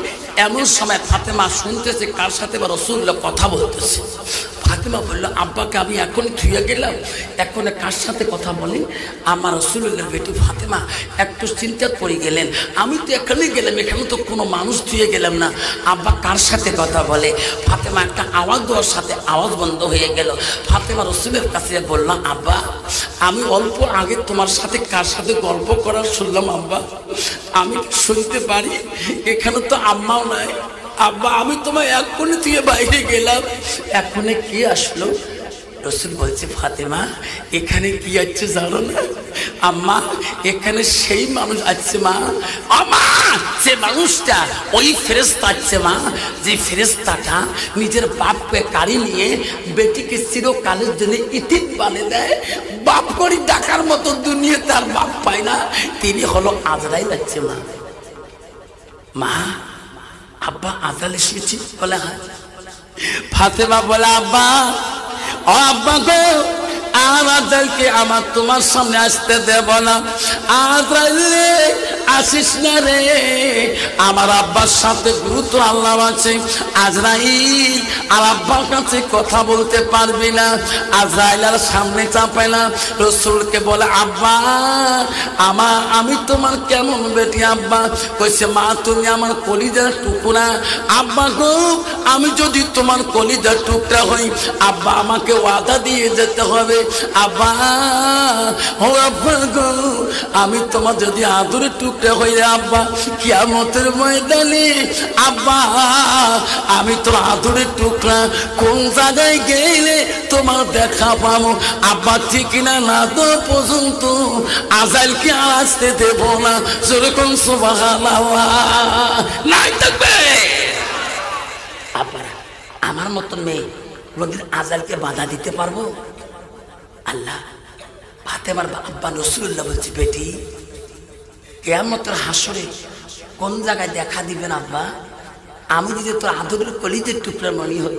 S1: এমন সময় ফাতেমা শুনতেছে কার সাথে বা রাসূলুল্লাহ কথা বলতেছে। ফাতেমা বলল, আব্বাকে আমি এখন থুয়ে গেলাম, এখন কার সাথে কথা বলেন? আমার রাসূলুল্লাহর বেটি ফাতেমা একটু চিন্তা করে গেলেন, আমি তো এখানে গেলাম, এখানে তো কোনো মানুষ থুয়ে গেলাম না, আব্বা কার সাথে কথা বলে? ফাতেমা একটা আওয়াজ দেওয়ার সাথে আওয়াজ বন্ধ হয়ে গেল। ফাতেমা রাসূলের কাছে বললাম, আব্বা আমি অল্প আগে তোমার সাথে কার সাথে গল্প করার শুনলাম, আব্বা আমি শুনতে পারি? এখানে তো আম্মাও নাই। আব্বা আমি তোমায় এক্ষুনি থেকে বাইরে গেলাম, এখনে কি আসলো? রাসূল বলছে, ফাতেমা এখানে কি আছে জানো না? আম্মা এখানে সেই মানুষ আছে মা। আমা যে মানুষটা ওই ফেরেশতা আছে মা, যে ফেরেশতাটা নিজের বাপকে কাড়ি নিয়ে বেটিকে চিরকালের জন্য ইতিম বানিয়ে দেয়, বাপ করে ডাকার মতো দুনিয়া তার বাপ পায় না, তিনি হলো আজরাইল আছে মা। মা আব্বা আজরাইল এসেছি বলে? হ্যাঁ। ফাতেমা বলে, আব্বা ও আব্বা গো, আজরাইলকে আমার তোমার সামনে আসতে দেব না। আজরাইল আসিস না রে, আমার আব্বার সাথে গুরুত্ব আল্লাহ আছে। আজরাইল আর আব্বার কাছে কথা বলতে পারবি না। আজরাইল আর সামনে চাপায় না, রাসূলকে বলে, আব্বা আমি তোমার কেমন বেটি? আব্বা কইছে, মা তুমি আমার কলিজার টুকরা। আব্বা গো আমি যদি তোমার কলিজার টুকরা হই, আব্বা আমাকে ওয়াদা দিয়ে যেতে হবে। আব্বা ও আব্বা গো আমি তোমার যদি আদরের টুকরা হই, আব্বা কিয়ামতের ময়দানে আব্বা আমি তোর আদরের টুকরা, কোন জায়গায় গেলে তোমার দেখা পাবো? আব্বা ঠিক না না তো পর্যন্ত আজরাইলকে আর আসতে দেব না। যেরকম সুবহানাল্লাহ নাই থাকবে। আব্বা আমার মতন মেয়ে কোনদিন আজরাইলকে বাধা দিতে পারবো? আল্লাহ ফাতেমার আব্বা রাসূলুল্লাহ বলছে, বেটি কিয়ামতের হাসরে কোন জায়গায় দেখা দিবেন আব্বা? আমি যদি তোর আদরের কলিজার টুকরা মনে হই,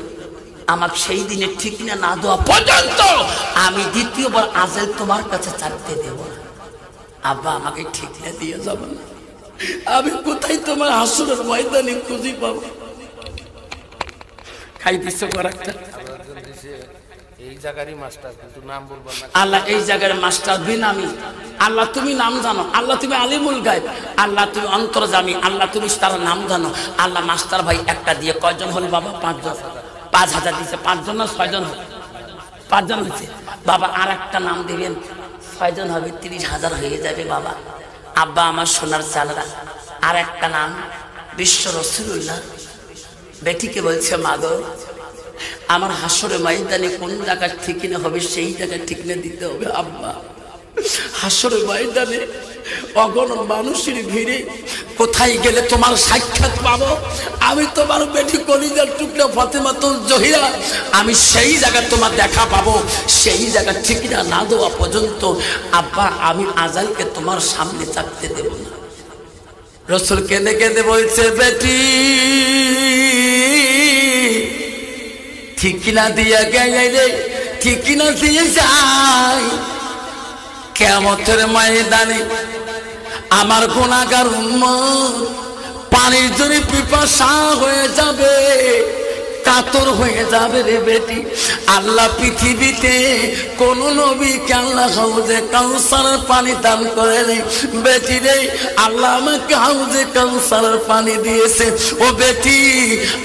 S1: আমার সেই দিনে ঠিক না দেওয়া পর্যন্ত আমি দ্বিতীয়বার আজরাইল তোমার কাছে চাইতে দেব না। আব্বা আমাকে ঠিক না দিয়ে যাবে না, আমি কোথায় তোমার হাসরের ময়দানে খুঁজে পাবো? খাই দিচ্ছে করাটা এই জায়গারই মাস্টার, কিন্তু নাম বলবো না। আল্লাহ এই জায়গার মাস্টার বিনামি। আল্লাহ তুমি নাম জানো, আল্লাহ তুমি আলিমুল গায়ব, আল্লাহ তুমি অন্তর্যামী, আল্লাহ তুমি তার নাম জানো। আল্লাহ মাস্টার ভাই একটা দিয়ে কয়জন হল বাবা? 5 জন। 5000 দিচ্ছে। 5 জন না 6 জন? 5 জন হচ্ছে বাবা। আর একটা নাম দিবেন, 6 জন হবে, 30,000 হয়ে যাবে বাবা। আব্বা আমার সোনার চালরা, আর একটা নাম বিশ্ব রাসূলুল্লাহ। বেটিকে বলছে, মা গো আমার হাসরে ময়দানে কোন জায়গার ঠিকানা হবে সেই জায়গায় ঠিকানা দিতে হবে। আব্বা হাসরে ময়দানে অগণন মানুষের ভিড়ে কোথায় গেলে তোমার সাক্ষাৎ পাবো? আমি তোমার বেটি কলিজার টুকরা ফাতেমাতুল জহিরা, আমি সেই জায়গায় তোমার দেখা পাবো। সেই জায়গার ঠিকানা না দেওয়া পর্যন্ত আব্বা আমি আজরাইলকে তোমার সামনে চাপতে দেব না। রাসূল কেঁদে কেঁদে বলছে, বেটি ঠিকানা দিয়ে গেলে ঠিকানা দিয়ে যায়, কিয়ামতের ময়দানে আমার গুনাহগার উম্মত পানির জন্য পিপাসা হয়ে যাবে, কাতর হয়ে যাবে রে বেটি। আল্লাহ পৃথিবীতে কোন নবীকে আল্লাহ হাউজে কাউসারের পানি দান করে নেই। বেটি রে আল্লাহ আমাকে হাউজে কাউসারের পানি দিয়েছে। ও বেটি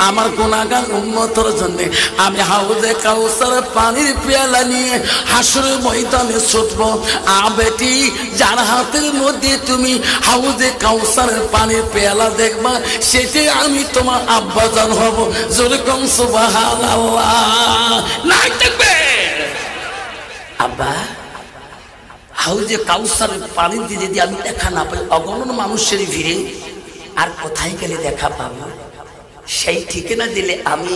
S1: আমার গুনাহগার উম্মতের জন্য আমি হাউজে কাউসারের পানির পেয়ালা নিয়ে হাসরের ময়দানে ছুটবো। বেটি যার হাতের মধ্যে তুমি হাউজে কাউসারের পানির পেয়ালা দেখবা, সেটাই আমি তোমার আব্বাজান হব। যেরকম সুবহানাল্লাহ নাই থাকবে। আব্বা হাউজে কাউসারের পানি দিয়ে যদি আমি দেখা না পাই, অগণন মানুষের ভিড়ে আর কোথায় গেলে দেখা পাবো? সেই ঠিকানা দিলে আমি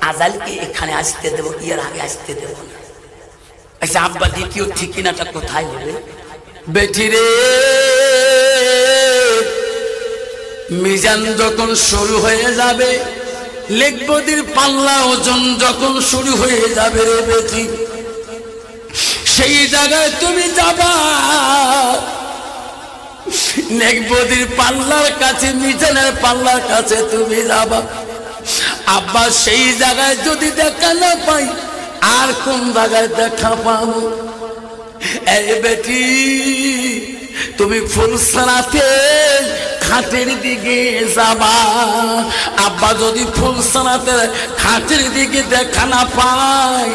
S1: আজরাইলকে এখানে আসতে দেবো, এর আগে আসতে দেবো না। আচ্ছা আব্বা দ্বিতীয় ঠিকানাটা কোথায় হবে? বেটি রে মিজান যখন শুরু হয়ে যাবে, লেখবদির পাল্লা ওজন যখন শুরু হয়ে যাবে রে বেটি, সেই জায়গায় তুমি যাবা। লেখবদির পাল্লার কাছে, মিজানের পাল্লার কাছে তুমি যাবা। আব্বা সেই জায়গায় যদি দেখা না পাই আর কোন জায়গায় দেখা পাবো? এই বেটি তুমি ফুলসারাতে খাটের দিকে যাবা, আব্বা যদি ফুলসারাতে খাটের দিকে দেখা না পায়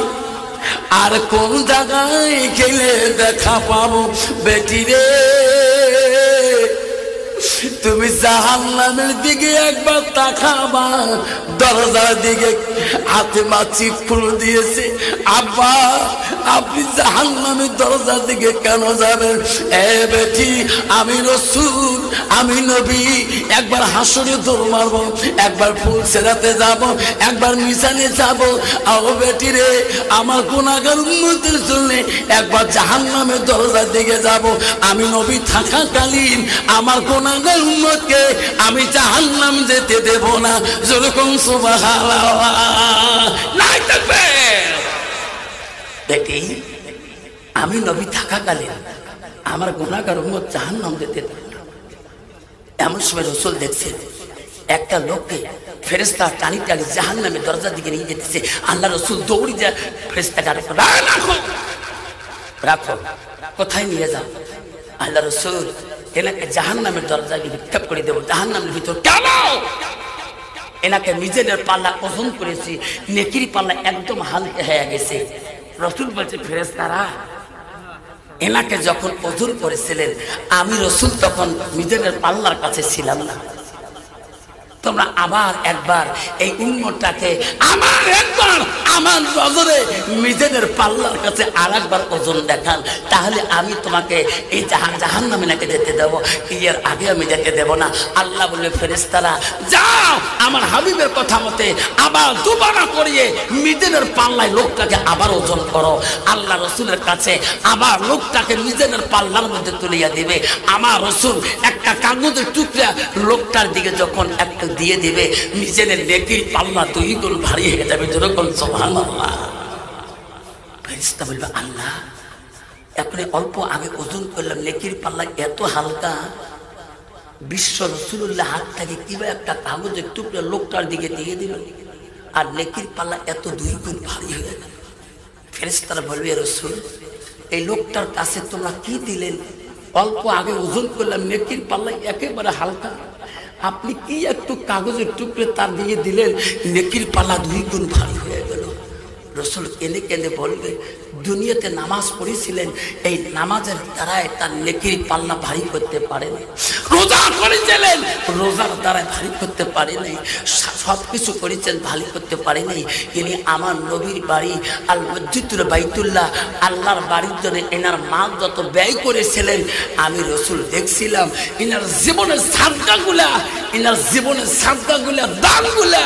S1: আর কোন জায়গায় গেলে দেখা পাবো? বেটি রে তুমি জাহান্নামের দিকে একবার তাকাবা, দরজার দিকে হাতে মাছি ফুল দিয়েছে, আব্বা আপনি জাহান্নামের দরজার দিকে কেন যাবেন? এ বেটি আমি রাসূল, আমি নবী, একবার হাসরে দৌড় মারবো, একবার ফুল ছেড়াতে যাব, একবার মিশানে যাব। আও বেটি রে আমার গুনাহগার উম্মতের জন্য একবার জাহান্নামের দরজার দিকে যাব। আমি নবী থাকাকালীন আমার গুনাহগার উম্মতকে আমি জাহান্নাম যেতে দেব না। যেরকম সুবহানাল্লাহ নাই থাকবে। বেটি আমি নবী থাকাকালীন আমার গুনাহগার উম্মত জাহান্নাম যেতে দেব না। এমন সময় রাসূল দেখছেন একটা লোককে ফেরেশতা টানি টানি জাহান্নামের দরজার দিকে নিয়ে যেতেছে। আল্লাহ রাসূল দৌড়ে যায় ফেরেশতাকে রাখো রাখো, কোথায় নিয়ে যাও? আল্লাহ রাসূল এনাকে জাহান্নামের দরজায় নিক্ষেপ করে দেবো, জাহান্নামের ভিতর। কেন? এনাকে নিজেদের পাল্লা ওজন করেছি, নেকির পাল্লা একদম হালকা হয়ে গেছে। রাসূল বলছে ফেরেশতারা এনাকে যখন ওজন করেছিলেন আমি রাসূল তখন নিজেদের পাল্লার কাছে ছিলাম না। তোমরা আবার একবার এই উম্মতটাকে আমার নজরে নিজেদের পাল্লার কাছে আর একবার ওজন দেখান, তাহলে আমি তোমাকে এই জাহান্নামে নাকি যেতে দেব, এর আগে আমি যেতে দেব না। আল্লাহ বলবে ফেরেশতারা যাও আমার হাবিবের কথা মতে আবার দুবারা করিয়ে নিজেদের পাল্লায় লোকটাকে আবার ওজন করো। আল্লাহ রাসূলের কাছে আবার লোকটাকে নিজেদের পাল্লার মধ্যে তুলিয়া দিবে। আমার রাসূল একটা কাগজের টুকরা লোকটার দিকে যখন একটা দিয়ে দিবে নিজেদের নেকির পাল্লা দুই গুণ ভারী হয়ে যাবে। যেরকম সুবহানাল্লাহ। ফেরেশতা বলবে আল্লাহ আপনি অল্প আগে ওজন করলাম নেকির পাল্লা এত হালকা, বিশ্ব রাসূলুল্লাহ হাত থেকে কিভাবে একটা কাগজের টুকরা লোকটার দিকে দিয়ে দিল আর নেকির পাল্লা এত দুই গুণ ভারী হয়ে গেল? ফেরেশতারা বলবে রাসূল এই লোকটার কাছে তোমরা কি দিলেন? অল্প আগে ওজন করলাম নেকির পাল্লা একেবারে হালকা, আপনি কি একটু কাগজের টুকরে তার দিয়ে দিলেন নেকির পাল্লা দুই গুণ ভারী হয়ে গেল? রাসূল কেঁদে কেঁদে বলবে দুনিয়াতে নামাজ পড়েছিলেন, এই নামাজের দ্বারাই তার নেকির পাল্লা ভারী করতে পারেন। রোজা করেছিলেন, রোজার দ্বারা ভারী করতে পারে নাই। সব কিছু করেছেন ভারী করতে পারে নাই। ইনি আমার নবীর বাড়ি আল মসজিদুল বাইতুল্লাহ আল্লাহর বাড়ির জন্য এনার মা যত ব্যয় করেছিলেন আমি রাসূল দেখছিলাম। এনার জীবনের সাদকাগুলা, এনার জীবনের সাদকাগুলা, দানগুলা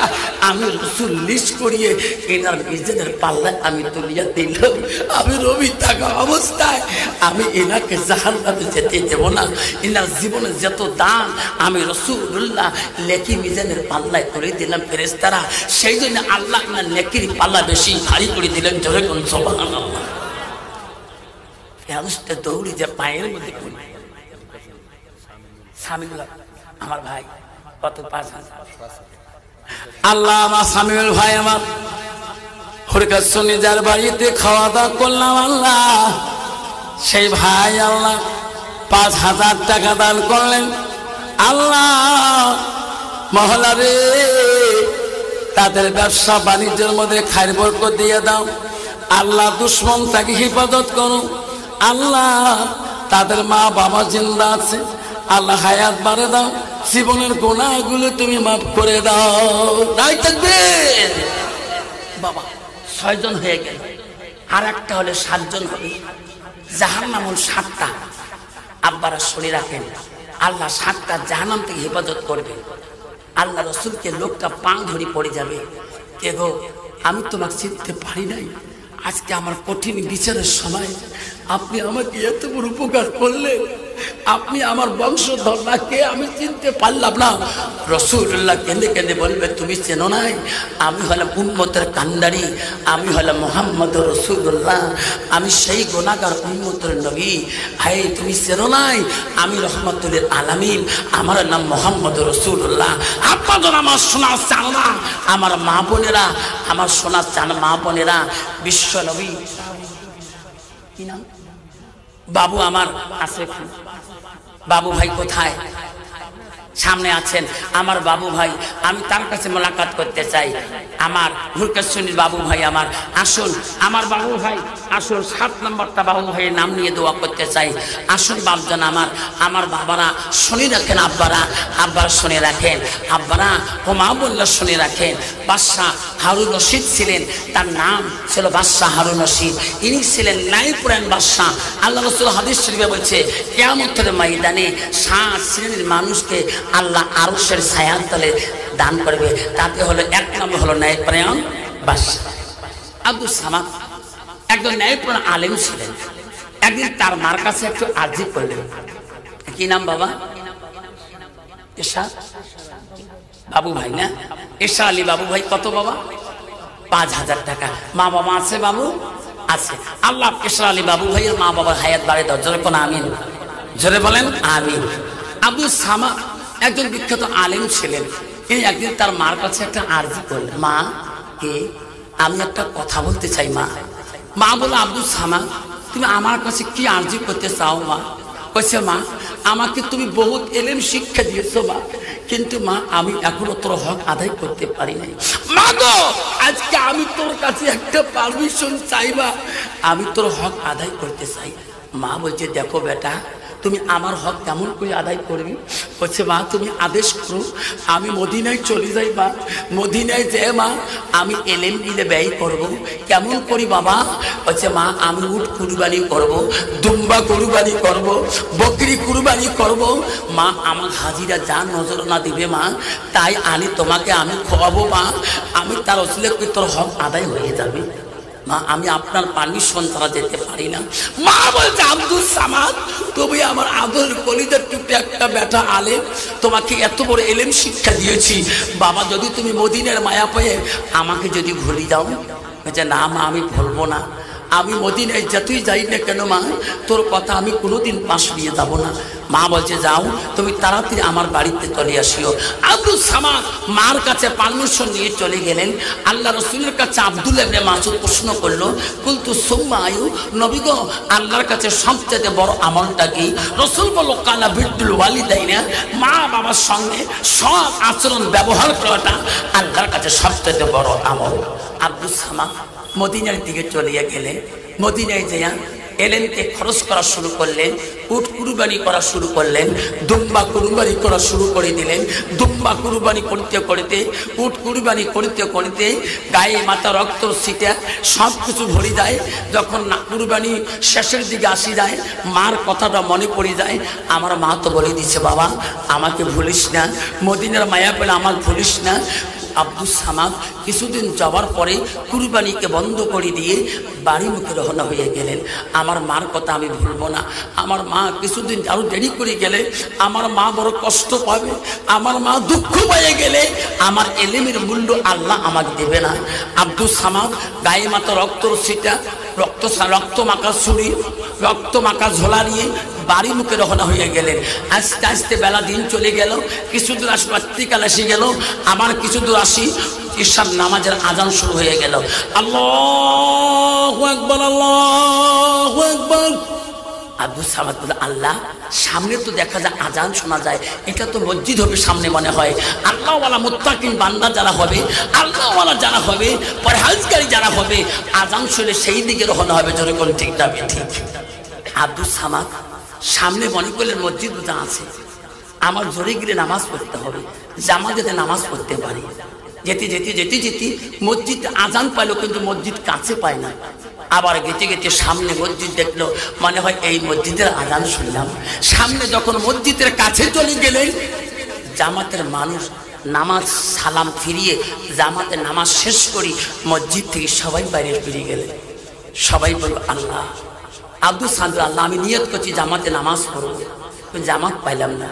S1: আমি রাসূল লিস্ট করিয়ে এনার নিজেদের পাল্লায় আমি তুলিয়া দিলাম। আমি নবী থাকা অবস্থায় আমি এনাকে জাহান্নামে যেতে দেব না। এনার জীবনে যত দান আমি রাসূলুল্লাহ নেকি মিজানের পাল্লায় করে দিলাম। ফেরেশতারা সেই জন্য আল্লাহ আপনার নেকির পাল্লা বেশি ভারী করে দিলেন। জোরে কোন সুবহানাল্লাহ। ফেরেশতা দৌড়ে যে পায়ের মধ্যে সামিউল আমার ভাই কত ৫,০০০ আল্লাহ আমার সামিউল ভাই আমার হরকত শুনে যার বাড়িতে খাওয়া দাওয়া করলাম আল্লাহ সেই ভাই আল্লাহ ৫,০০০ টাকা দান করলেন। আল্লাহ মহল্লা রে তাদের ব্যবসা বাণিজ্যের মধ্যে খায়ের বরকত দিয়ে দাও আল্লাহ, দুশ্মন তাকে হেফাজত করো আল্লাহ। তাদের মা বাবা জিন্দা আছে আল্লাহ হায়াত বাড়ে দাও, জীবনের গুনাহগুলো তুমি মাফ করে দাও। নাই থাকবে বাবা ৬ জন হয়ে গেল, আর একটা হলে ৭ জন হবে। জাহান্নাম ৭টা, আব্বারা শুনে রাখেন আল্লাহ ৭টা জাহান্নাম থেকে হেফাজত করবে। আল্লাহ রাসূলকে লোকটা পা ধরে পড়ে যাবে, কে গো আমি তোমাকে চিনতে পারি নাই, আজকে আমার কঠিন বিচারের সময় আপনি আমাকে এত বড় উপকার করলেন। আপনি আমার বংশধর না, কে আমি চিনতে পারলাম না। রাসূলুল্লাহ কেঁদে কেঁদে বলবে, তুমি চেনো নাই? আমি হলাম উম্মতের কান্ডারি, আমি হলাম মুহাম্মদ রাসূলুল্লাহ, আমি সেই গুনাহগার উম্মতের নবী। ভাই তুমি চেনো নাই? আমি রহমতুল আলামিন, আমার নাম মুহাম্মদ রাসূলুল্লাহ। আপনাদের আমার শোনা চান না আমার মা বোনেরা, আমার শোনা চান মা বোনেরা, বিশ্ব নবী কি নাম? বাবু আমার আছে, বাবু ভাই কোথায়? সামনে আছেন আমার বাবু ভাই, আমি তার কাছে মোলাকাত করতে চাই। আমার ভুরকেশ্বরীর বাবু ভাই আমার, আসুন আমার বাবু ভাই আসুন। 7 নম্বরটা বাবু ভাইয়ের নাম নিয়ে দোয়া করতে চাই। আসুন বাপজন আমার বাবারা শুনে রাখেন, আব্বারা শুনে রাখেন, আব্বারা ও মা বললে শুনে রাখেন। বাদশাহ হারুন রশিদ ছিলেন, তার নাম ছিল বাদশাহ হারুন রশিদ। ইনি ছিলেন নাইপুরান বাদশাহ। আল্লাহ রাসূল হাদিস শরীফে বলছে, কিয়ামতের ময়দানে 7 শ্রেণীর মানুষকে আল্লাহ আরশের ছায়ার তলে দান করবে। তাতে হলো 1 নম্বর হলো ন্যায়পরায়ণ বাদশাহ। আব্দুস সামাদ একজন ন্যায়পরায়ণ আলেম ছিলেন। একদিন তার মার কাছে একটু আরজি করলেন। কি নাম বাবা? ঈশা বাবু ভাই না? ঈশা আলী বাবু ভাই। কত বাবা? 5000 টাকা। মা বাবা আছে বাবু? আছে। আল্লাহ ঈশা আলী বাবু ভাইয়ের মা বাবার হায়াত বাড়ে দাও। জোরে কোন আমিন, জোরে বলেন আমিন। আব্দুস সামাদ একজন বিখ্যাত আলেম ছিলেন। তিনি একদিন তার মার কাছে একটা আরজি করলেন, মা কে আমি একটা কথা বলতে চাই। মা বলে, আব্দুস সামাদ তুমি আমার কাছে কি আরজি করতে চাও? মা কইছে, মা আমাকে তুমি বহুত এলেম শিক্ষা দিয়েছো মা, কিন্তু মা আমি এখনো তোর হক আদায় করতে পারি নাই। মা গো আজকে আমি তোর কাছে একটা পারমিশন চাইবা, আমি তোর হক আদায় করতে চাই। মা বলছে, দেখো বেটা তুমি আমার হক কেমন করে আদায় করবি? বলছে, মা তুমি আদেশ করো, আমি মদিনায় চলে যাই। মা মদিনায় যে মা আমি এলেম দিলে ব্যয় করব। কেমন করি বাবা? বলছে, মা আমি উট কুরবানি করব, দুম্বা কুরবানি করব, বকরি কুরবানি করব। মা আমার হাজিরা যা নজরানা দিবে মা তাই আনি তোমাকে আমি খাওয়াবো। মা আমি তার ওসিলে তোর হক আদায় হয়ে যাবে। মা আমি আপনার পারমিশন ছাড়া যেতে পারি না। মা বলছে, আব্দুস সামাদ তুমি আমার আদর কলিজার টুকরে একটা বেটা আলেম, তোমাকে এত বড় এলেম শিক্ষা দিয়েছি। বাবা যদি তুমি মদিনার মায়া পেয়ে আমাকে যদি ভুলে যাও। বলছে, না মা আমি ভুলবো না, আমি মদিনায় যতই যাই না কেন মা তোর কথা আমি কোনোদিন পাশ দিয়ে যাব না। মা বলছে, যাও তুমি তাড়াতাড়ি আমার বাড়িতে চলে আসিও। আব্দুস সামাদ মার কাছে পারমিশন নিয়ে চলে গেলেন। আল্লাহ রাসূলের কাছে আব্দুল্লাহ ইবনে মাসউদ প্রশ্ন করলো, কুলতু সুম্মা আয়ু, নবী গো আল্লাহর কাছে সবচেয়ে বড় আমলটা কি? রাসূল বলল, কালা বিরুল ওয়ালিদাইনা, মা বাবার সঙ্গে সৎ আচরণ ব্যবহার করাটা আল্লাহর কাছে সবচেয়ে বড় আমল। আব্দুস সামাদ মদিনার দিকে চলে গেলেন। মদিনায় যেয়া এলেমকে খরচ করা শুরু করলেন, উট কুরবানি করা শুরু করলেন, দুম্বা কুরবানি করা শুরু করে দিলেন। দুম্বা কুরবানি করতে করতে, উট কুরবানি করতে করতে গায়ে মাথা রক্ত ছিটা সব কিছু ভরে যায়। যখন না কুরবানি শেষের দিকে আসি যায়, মার কথাটা মনে পড়ে যায়। আমার মা তো বলে দিচ্ছে, বাবা আমাকে ভুলিস না, মদিনার মায়া পেলে আমার ভুলিস না। আব্দুস সামাদ কিছুদিন যাওয়ার পরে কুরবানিকে বন্ধ করে দিয়ে বাড়ি মুখে রওনা হয়ে গেলেন। আমার মার কথা আমি ভুলবো না। আমার মা কিছুদিন আরো দেরি করে গেলে আমার মা বড় কষ্ট পাবে, আমার মা দুঃখ পেয়ে গেলে আমার এলেমের মূল্য আল্লাহ আমাকে দেবে না। আব্দুস সামাদ গায়ে মাথা রক্ত ছিটা, রক্ত মাখা ছুরি, রক্ত মাখা ঝোলা নিয়ে বাড়ি মুখে রওনা হয়ে গেলেন। আস্তে আস্তে বেলা দিন চলে গেল। কিছু দূর আসি রাত্রিকাল এসে গেল। আমার কিছু দূর আসি ঈশার নামাজের আজান শুরু হয়ে গেল। আল্লাহু আকবার, আল্লাহু আকবার। আব্দুস সামাদ বলে, আল্লাহ সামনে তো দেখা যায় আজান শোনা যায়, এটা তো মসজিদ হবে সামনে মনে হয়। আল্লাহওয়ালা মুত্তাকিন বান্দা যারা হবে, আল্লাহওয়ালা যারা হবে, পরহেজগারী যারা হবে, আজান শুনে সেই দিকে রওনা হবে। জোরে কোন ঠিক যাবে? ঠিক। আব্দুস সামাদ সামনে মনে করলেন মসজিদ বোঝা আছে, আমার জোরে গেলে নামাজ পড়তে হবে, জামাতে নামাজ পড়তে পারি। যেতে যেতে যেতে যেতে মসজিদ আজান পাইলো, কিন্তু মসজিদ কাছে পায় না। আবার গেতে গেতে সামনে মসজিদ দেখলো, মনে হয় এই মসজিদের আজান শুনলাম। সামনে যখন মসজিদের কাছে চলে গেলেন, জামাতের মানুষ নামাজ সালাম ফিরিয়ে জামাতের নামাজ শেষ করি মসজিদ থেকে সবাই বাইরে ফিরে গেলেন। সবাই বলল, আল্লাহ আব্দুস সামাদ, আল্লাহ আমি নিয়ত করছি জামাতে নামাজ পড়ব। জামাত পাইলাম না।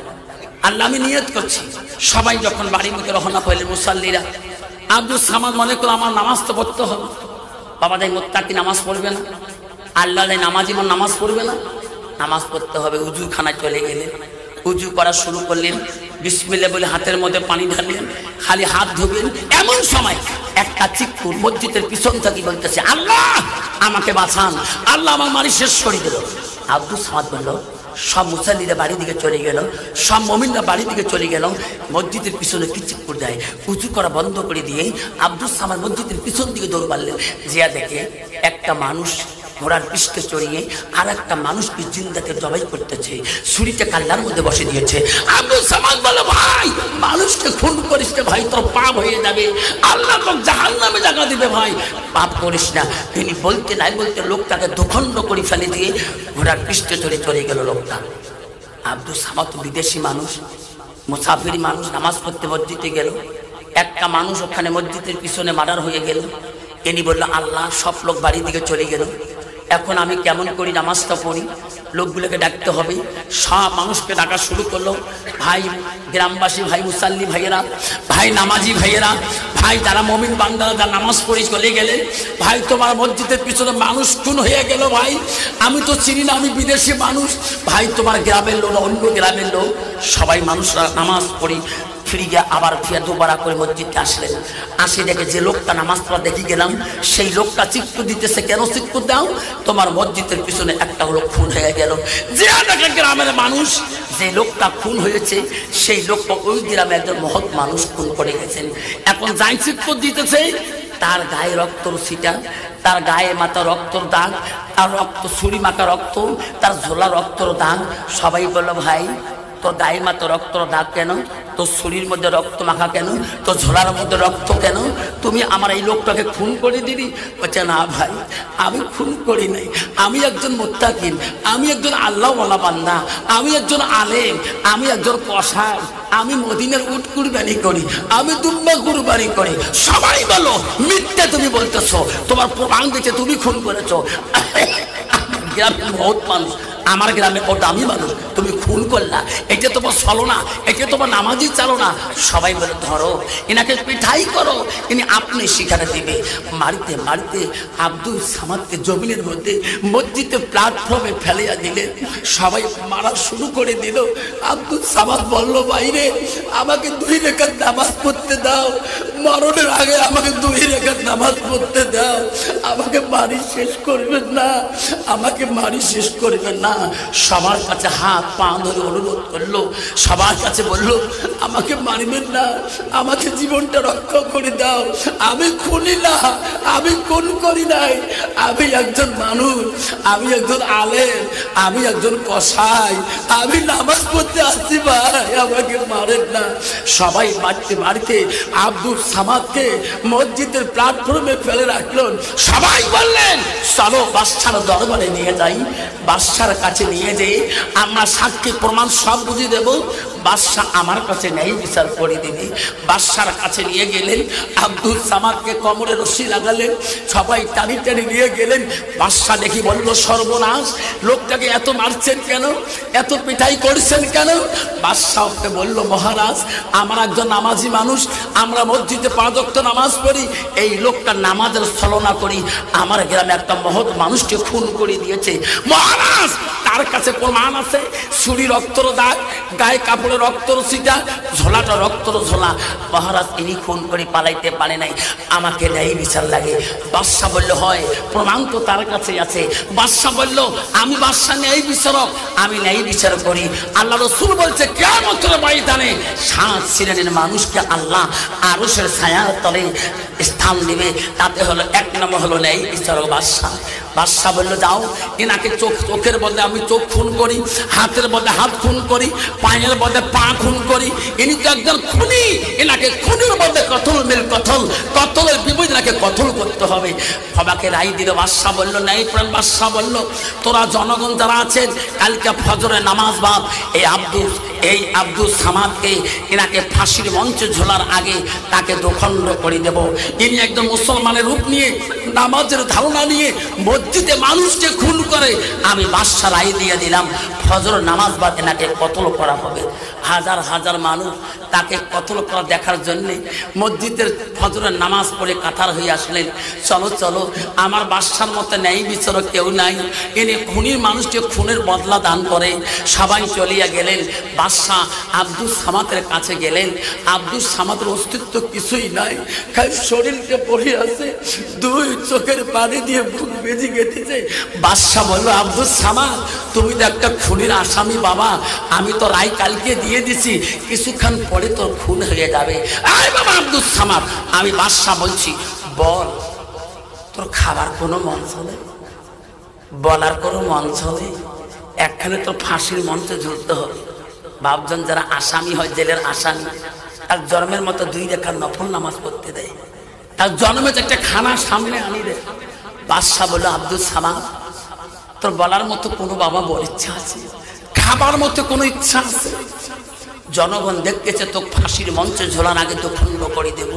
S1: আল্লাহ আমি নিয়ত করছি, সবাই যখন বাড়ির মধ্যে রওনা হইলেন মুসাল্লিরা, আব্দুল সামাদ মনে করলো আমার নামাজ তো পড়তে হবে। বাবা দেয় মোত্তাকি নামাজ পড়বে না, আল্লাহ দেয় নামাজি মান নামাজ পড়বে না, নামাজ পড়তে হবে। উজুখানায় চলে গেলেন, উজু করা শুরু করলেন, বিসমিল্লাহ বলে হাতের মধ্যে পানি ঢাললেন, খালি হাত ধুবেন। এমন সময় একটা চিকুর মসজিদের পিছন থেকে বলতেছে, আল্লাহ আমাকে বাঁচান, আল্লাহ আমার মারি শেষ করে দিল। আব্দুল সামাদ বলল, সব মুসাল্লিরা বাড়ির দিকে চলে গেল, সব মুমিনরা বাড়ির দিকে চলে গেল। মসজিদের পিছনে কি চিকুর দেয়, উঁচু করা বন্ধ করে দিয়ে আব্দুল সামাদ মসজিদের পিছন দিকে দৌড় মারলেন। জিয়া দেখে একটা মানুষ ঘোড়ার পৃষ্ঠে চড়িয়ে আর একটা মানুষকে জিন্দাকে জবাই করতেছে, ছুরিটা কাল্লার মধ্যে বসে দিয়েছে। আব্দুল সামাদ বলে, ভাই মানুষকে খুন করিস না ভাই, তোর পাপ হয়ে যাবে, আল্লাহ তোর জাহান্নামে জায়গা দিবে ভাই, পাপ করিস না। তিনি বলতে নাই বলতে লোকটাকে দুখণ্ড করে ফেলে দিয়ে ঘোড়ার পৃষ্ঠে চড়ে চলে গেল লোকটা। আব্দুল সামাদ বিদেশি মানুষ, মুসাফিরি মানুষ, নামাজ পড়তে মসজিদে গেল। একটা মানুষ ওখানে মসজিদের পিছনে মার্ডার হয়ে গেল। ইনি বলল, আল্লাহ সব লোক বাড়ির দিকে চলে গেল, এখন আমি কেমন করি নামাজটা পড়ি, লোকগুলোকে ডাকতে হবে। সব মানুষকে ডাকা শুরু করলো, ভাই গ্রামবাসী, ভাই মুসাল্লি ভাইয়েরা, ভাই নামাজি ভাইয়েরা, ভাই যারা মমিন বান্দারা যারা নামাজ পড়ে চলে গেলে, ভাই তোমার মসজিদের পিছনে মানুষ খুন হয়ে গেল, ভাই আমি তো চিনি না, আমি বিদেশি মানুষ, ভাই তোমার গ্রামের লোক অন্য গ্রামের লোক সবাই মানুষরা নামাজ পড়ি ফিরে গিয়ে আবার ফিরে দুবার করে মসজিদে আসলেন। আসে দেখে যে লোকটা নামাজ পড়া দেখি গেলাম, সেই লোকটা চিৎকার দিতেছে, কেন চিৎকার দাও, তোমার মসজিদের পিছনে একটা লোক খুন হয়ে গেল। যে দেখে গ্রামের মানুষ, যে লোকটা খুন হয়েছে সেই লোকটা ওই গ্রামে একজন মহৎ মানুষ খুন করে গেছেন। এখন যাই চিৎকার দিতেছে, তার গায়ে রক্তর ছিটা, তার গায়ে মাথা রক্তর দাগ, তার রক্ত ছুরি মাখা রক্ত, তার ঝোলা রক্তর দাগ। সবাই বলল, ভাই তোর গায়ে মাথা রক্তর দাগ কেন, তোর শরীর মধ্যে রক্ত মাখা কেন, তোর ঝোলার মধ্যে রক্ত কেন, তুমি আমার এই লোকটাকে খুন করে দিলি? বলছে, না ভাই আমি খুন করি নাই, আমি একজন মুত্তাকিন, আমি একজন আল্লাহওয়ালা বান্দা, আমি একজন আলেম, আমি একজন কসাই, আমি মদিনার উট কুরবানি করি, আমি দুম্বা কুরবানি করি। সবাই বলো মিথ্যা তুমি বলতেছো, তোমার প্রমাণ দিচ্ছে তুমি খুন করেছো। গ্রামের বহুত মানুষ, আমার গ্রামে কত দামি মানুষ, তুমি খুন করলা, এটা তোমার চলো না, এটা তোমার নামাজি চালো না। সবাই বলে, ধরো এনাকে পিঠাই করো, ইনি আপনি শিখাতে দিবে। মারিতে মারিতে আব্দুল সামাদকে জমিনের মধ্যে মসজিদে প্ল্যাটফর্মে ফেলিয়া দিলেন। সবাই মারা শুরু করে দিল। আব্দুল সামাদ বলল, বাইরে আমাকে 2 রাকাত নামাজ পড়তে দাও, মরণের আগে আমাকে 2 রাকাত নামাজ পড়তে দাও, আমাকে মারি শেষ করবেন না, আমাকে মারি শেষ করবেন না। সবার কাছে হাত পা ধরে অনুরোধ করলো, সবার কাছে বললো, আমাকে মারবেন না, আমাকে জীবনটা রক্ষা করে দাও, আমি খুনি না, আমি খুন করি নাই, আমি একজন মানুষ, আমি একজন আলেম, আমি একজন কসাই, আমি নামাজ পড়তে আসছি, ভাই আমাকে মারেন না। সবাই মারতে মারতে আব্দুল সামাদকে মসজিদের প্ল্যাটফর্মে ফেলে রাখলেন। সবাই বললেন, চলো বাদশার দরবারে নিয়ে যাই, বাদশার কাছে নিয়ে যেয়ে আমরা সাক্ষী প্রমাণ সব বুঝিয়ে দেব, বাদশা আমার কাছে ন্যায় বিচার করে দিবে। বাদশার কাছে নিয়ে গেলেন, আব্দুল সামাদকে কোমরে রশি লাগালেন, সবাই টানি টানি নিয়ে গেলেন। বাদশা দেখি বলল, সর্বনাশ, লোকটাকে এত মারছেন কেন, এত পিটাই করছেন কেন? বাদশা ওকে বলল, মহারাজ আমার একজন নামাজি মানুষ, আমরা মসজিদে 5 ওয়াক্ত নামাজ পড়ি, এই লোকটা নামাজের ছলনা করি আমার গ্রামে একটা মহৎ মানুষকে খুন করে দিয়েছে। মহারাজ তার কাছে প্রমাণ আছে, ছুরি রক্তর দাগ, গায়ে কাপড়ে রক্তর ছিটা, ঝোলাটা রক্তর ঝোলা। মহারাজ ইনি খুন করে পালাইতে পারে নাই, আমাকে ন্যায় বিচার লাগে। বাদশা বলল, হয় প্রমাণ তো তার কাছে আছে। বাদশা বলল, আমি বাদশা ন্যায় বিচারক, আমি ন্যায় বিচার করি। আল্লাহ রাসূল বলছে, কিয়ামতের ময়দানে 7 শ্রেণীর মানুষকে আল্লাহ আরশের ছায়ার তলে স্থান দিবে, তাতে হলো 1 নম্বর হলো ন্যায় বিচারক বাদশা। বাদশা বলল, যাও এনাকে চোখের বদলে আমি চোখ খুন করি, হাতের বদলে হাত খুন করি, পায়ের বদলে পা খুন করি, ইনি তো একজন খুনি, এনাকে খুনের মধ্যে কতল মিল কতল, কতলের বিপরীতে এনাকে কতল করতে হবে। বাবাকে রায় দিল। বাদশাহ বলল, ন্যায় প্রাণ বাদশাহ বলল, তোরা জনগণ যারা আছেন কালকে ফজরের নামাজ বাদ এই আব্দুস সামাদকে এনাকে ফাঁসির মঞ্চে ঝোলার আগে তাকে দোখণ্ড করে দেব। ইনি একজন মুসলমানের রূপ নিয়ে নামাজের ধারণা নিয়ে মসজিদে মানুষকে খুন করে। আমি বাদশাহ রায় দিয়ে দিলাম ফজর নামাজ বাদ এনাকে কতল করা হবে। হাজার হাজার মানুষ তাকে কতল করা দেখার জন্যে মসজিদের ফজরের নামাজ পড়ে কাতার হয়ে আসলেন। চলো চলো, আমার বাদশার মতো ন্যায় বিচারক কেউ নাই, ইনি খুনির মানুষকে খুনের বদলা দান করে। সবাই চলিয়া গেলেন। বাদশাহ আব্দুস সামাদের কাছে গেলেন। আব্দুস সামাদের অস্তিত্ব কিছুই নাই, খালি শরীরকে পড়ে আছে, দুই চোখের পানি দিয়ে বুক বেজে গেছে। বাদশাহ বলল, আব্দুস সামাদ তুমি তো একটা খুনির আসামি বাবা, আমি তো রায় কালকে দিয়ে দিছি, কিছুক্ষণ পরে তোর খুন হয়ে যাবে। আয় বাবা আব্দুস সামাদ, আমি বাদশাহ বলছি, বল তোর খাবার কোনো মন চলে, বলার কোনো মন চলে, একখানে তোর ফাঁসির মঞ্চে ঝুলতে হবে। বাপজন যারা আসামি হয়, জেলের আসামি, তার জন্মের মতো 2 রেখার নফল নামাজ পড়তে দেয়, তার জন্মে একটা খানা সামনে আনি দেয়। বাদশাহ বলল, আব্দুস সামাদ তোর বলার মতো কোনো বাবা বল ইচ্ছা আছে, খাবার মতো কোনো ইচ্ছা আছে? জনগণ দেখতেছে তো ফাঁসির মঞ্চে ঝোলার আগে তো খণ্ড করে দেব।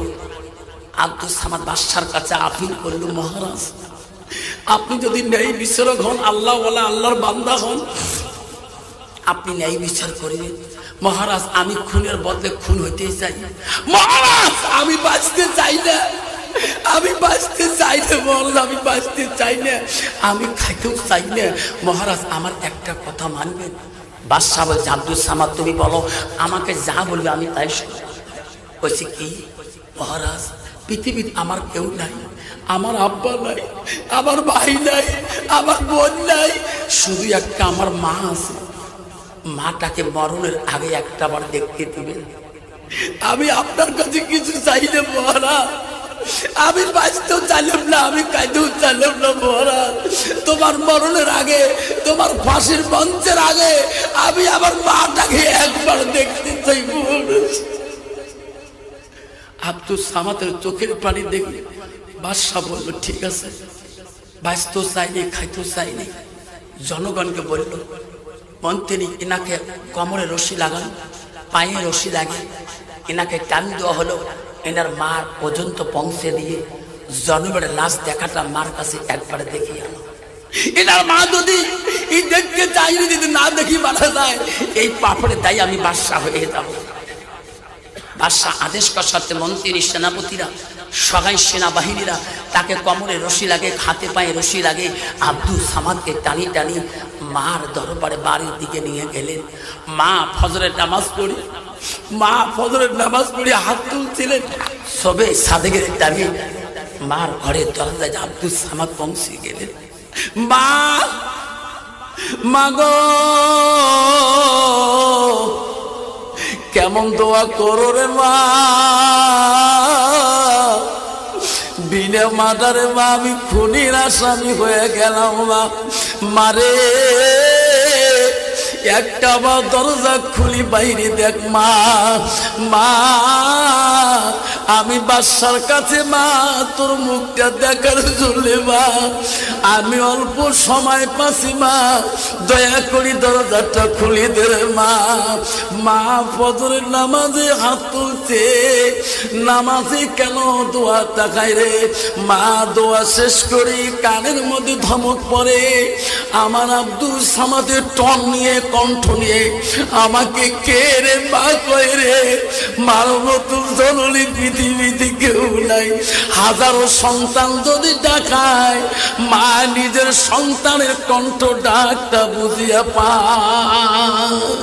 S1: আব্দুস সামাদ বাদশার কাছে আপিল করল, মহারাজ আপনি যদি ন্যায় বিচারক হন, আল্লাহ ওয়ালা আল্লাহর বান্দা হন, আপনি ন্যায় বিচার করিবেন। মহারাজ আমি খুনের বদলে খুন হইতে চাই। মহারাজ আমি বাঁচতে চাই না, আমি বাঁচতে চাই না মহারাজ, আমি বাঁচতে চাই না, আমি খাইতেও চাই না। মহারাজ আমার একটা কথা মানবেন? বাদশাহ বলছে, আব্দুস সামাদ তুমি বলো, আমাকে যা বলবে আমি তাই শুনব। বলছি কি? মহারাজ পৃথিবীতে আমার কেউ নাই, আমার আব্বা নাই, আমার ভাই নাই, আমার বোন নাই, শুধু একটা আমার মা আছে। মাটাকে মরণের আগে একটা বার দেখতে দিবেন। আমি আপনার কাছে কিছু চাই না মহারাজ, আমি বাঁচতেও চাইলাম না, আমি কাঁদতেও চাইলাম না মহারাজ। তোমার মরণের আগে, তোমার ফাঁসির মঞ্চের আগে আমি আমার মাটাকে একবার দেখতে চাই মহারাজ। আব্দুস সামাদের চোখের পানি দেখে বাদশাহ বলল, ঠিক আছে, বাঁচতেও চাইনি, খাইতেও চাইনি। জনগণকে বলল, মন্ত্রী এনাকে কোমরে রশি লাগান, পায়ে রশি লাগে, এনাকে টান দেওয়া হলো। এনার মার পর্যন্ত পৌঁছে দিয়ে জনগণের লাশ দেখাটা মার কাছে একবারে দেখিয়ে আনো। এনার মা যদি এই দেখতে চাইনি, যদি না দেখি মারা যায়, এই পাপড়ে তাই আমি বাদশাহ হয়ে যাব। বাদশাহ আদেশ করার সাথে মন্ত্রী, সেনাপতিরা, সবাই সেনাবাহিনীরা তাকে কোমরে রশি লাগে, হাতে পায়ে রশি লাগে। আব্দুস সামাদকে টানি টানি মার দরবারে বাড়ির দিকে নিয়ে গেলেন। মা ফজরের নামাজ পড়ে হাত তুলছিলেন। সবে সাদেকের টানি মার ঘরের দরজায় আব্দুস সামাদ পৌঁছে গেলেন। মা গো কেমন দোয়া করো রে মা, বিনা মাটারে মা আমি খুনির আসামি হয়ে গেলাম। মারে একটা বা দরজা খুলি বাইরে দেখ মা, আমি বাদশার কাছে মা তোর মুখটা দেখার জন্য মা আমি অল্প সময় পাচ্ছি মা, দয়া করি দরজাটা খুলে দে রে মা। ফজরের নামাজে হাত তুলছে, নামাজে কেন দোয়া তাকায় রে মা। দোয়া শেষ করি কানের মধ্যে ধমক পড়ে, আমার আব্দুস সামাদের টন নিয়ে, কণ্ঠ নিয়ে আমাকে কে রে মা কয় রে, মার মতো জননী পৃথিবীতে কেউ নাই। হাজারো সন্তান যদি ডাকায়, মা নিজের সন্তানের কণ্ঠ ডাকটা বুঝিয়া পায়।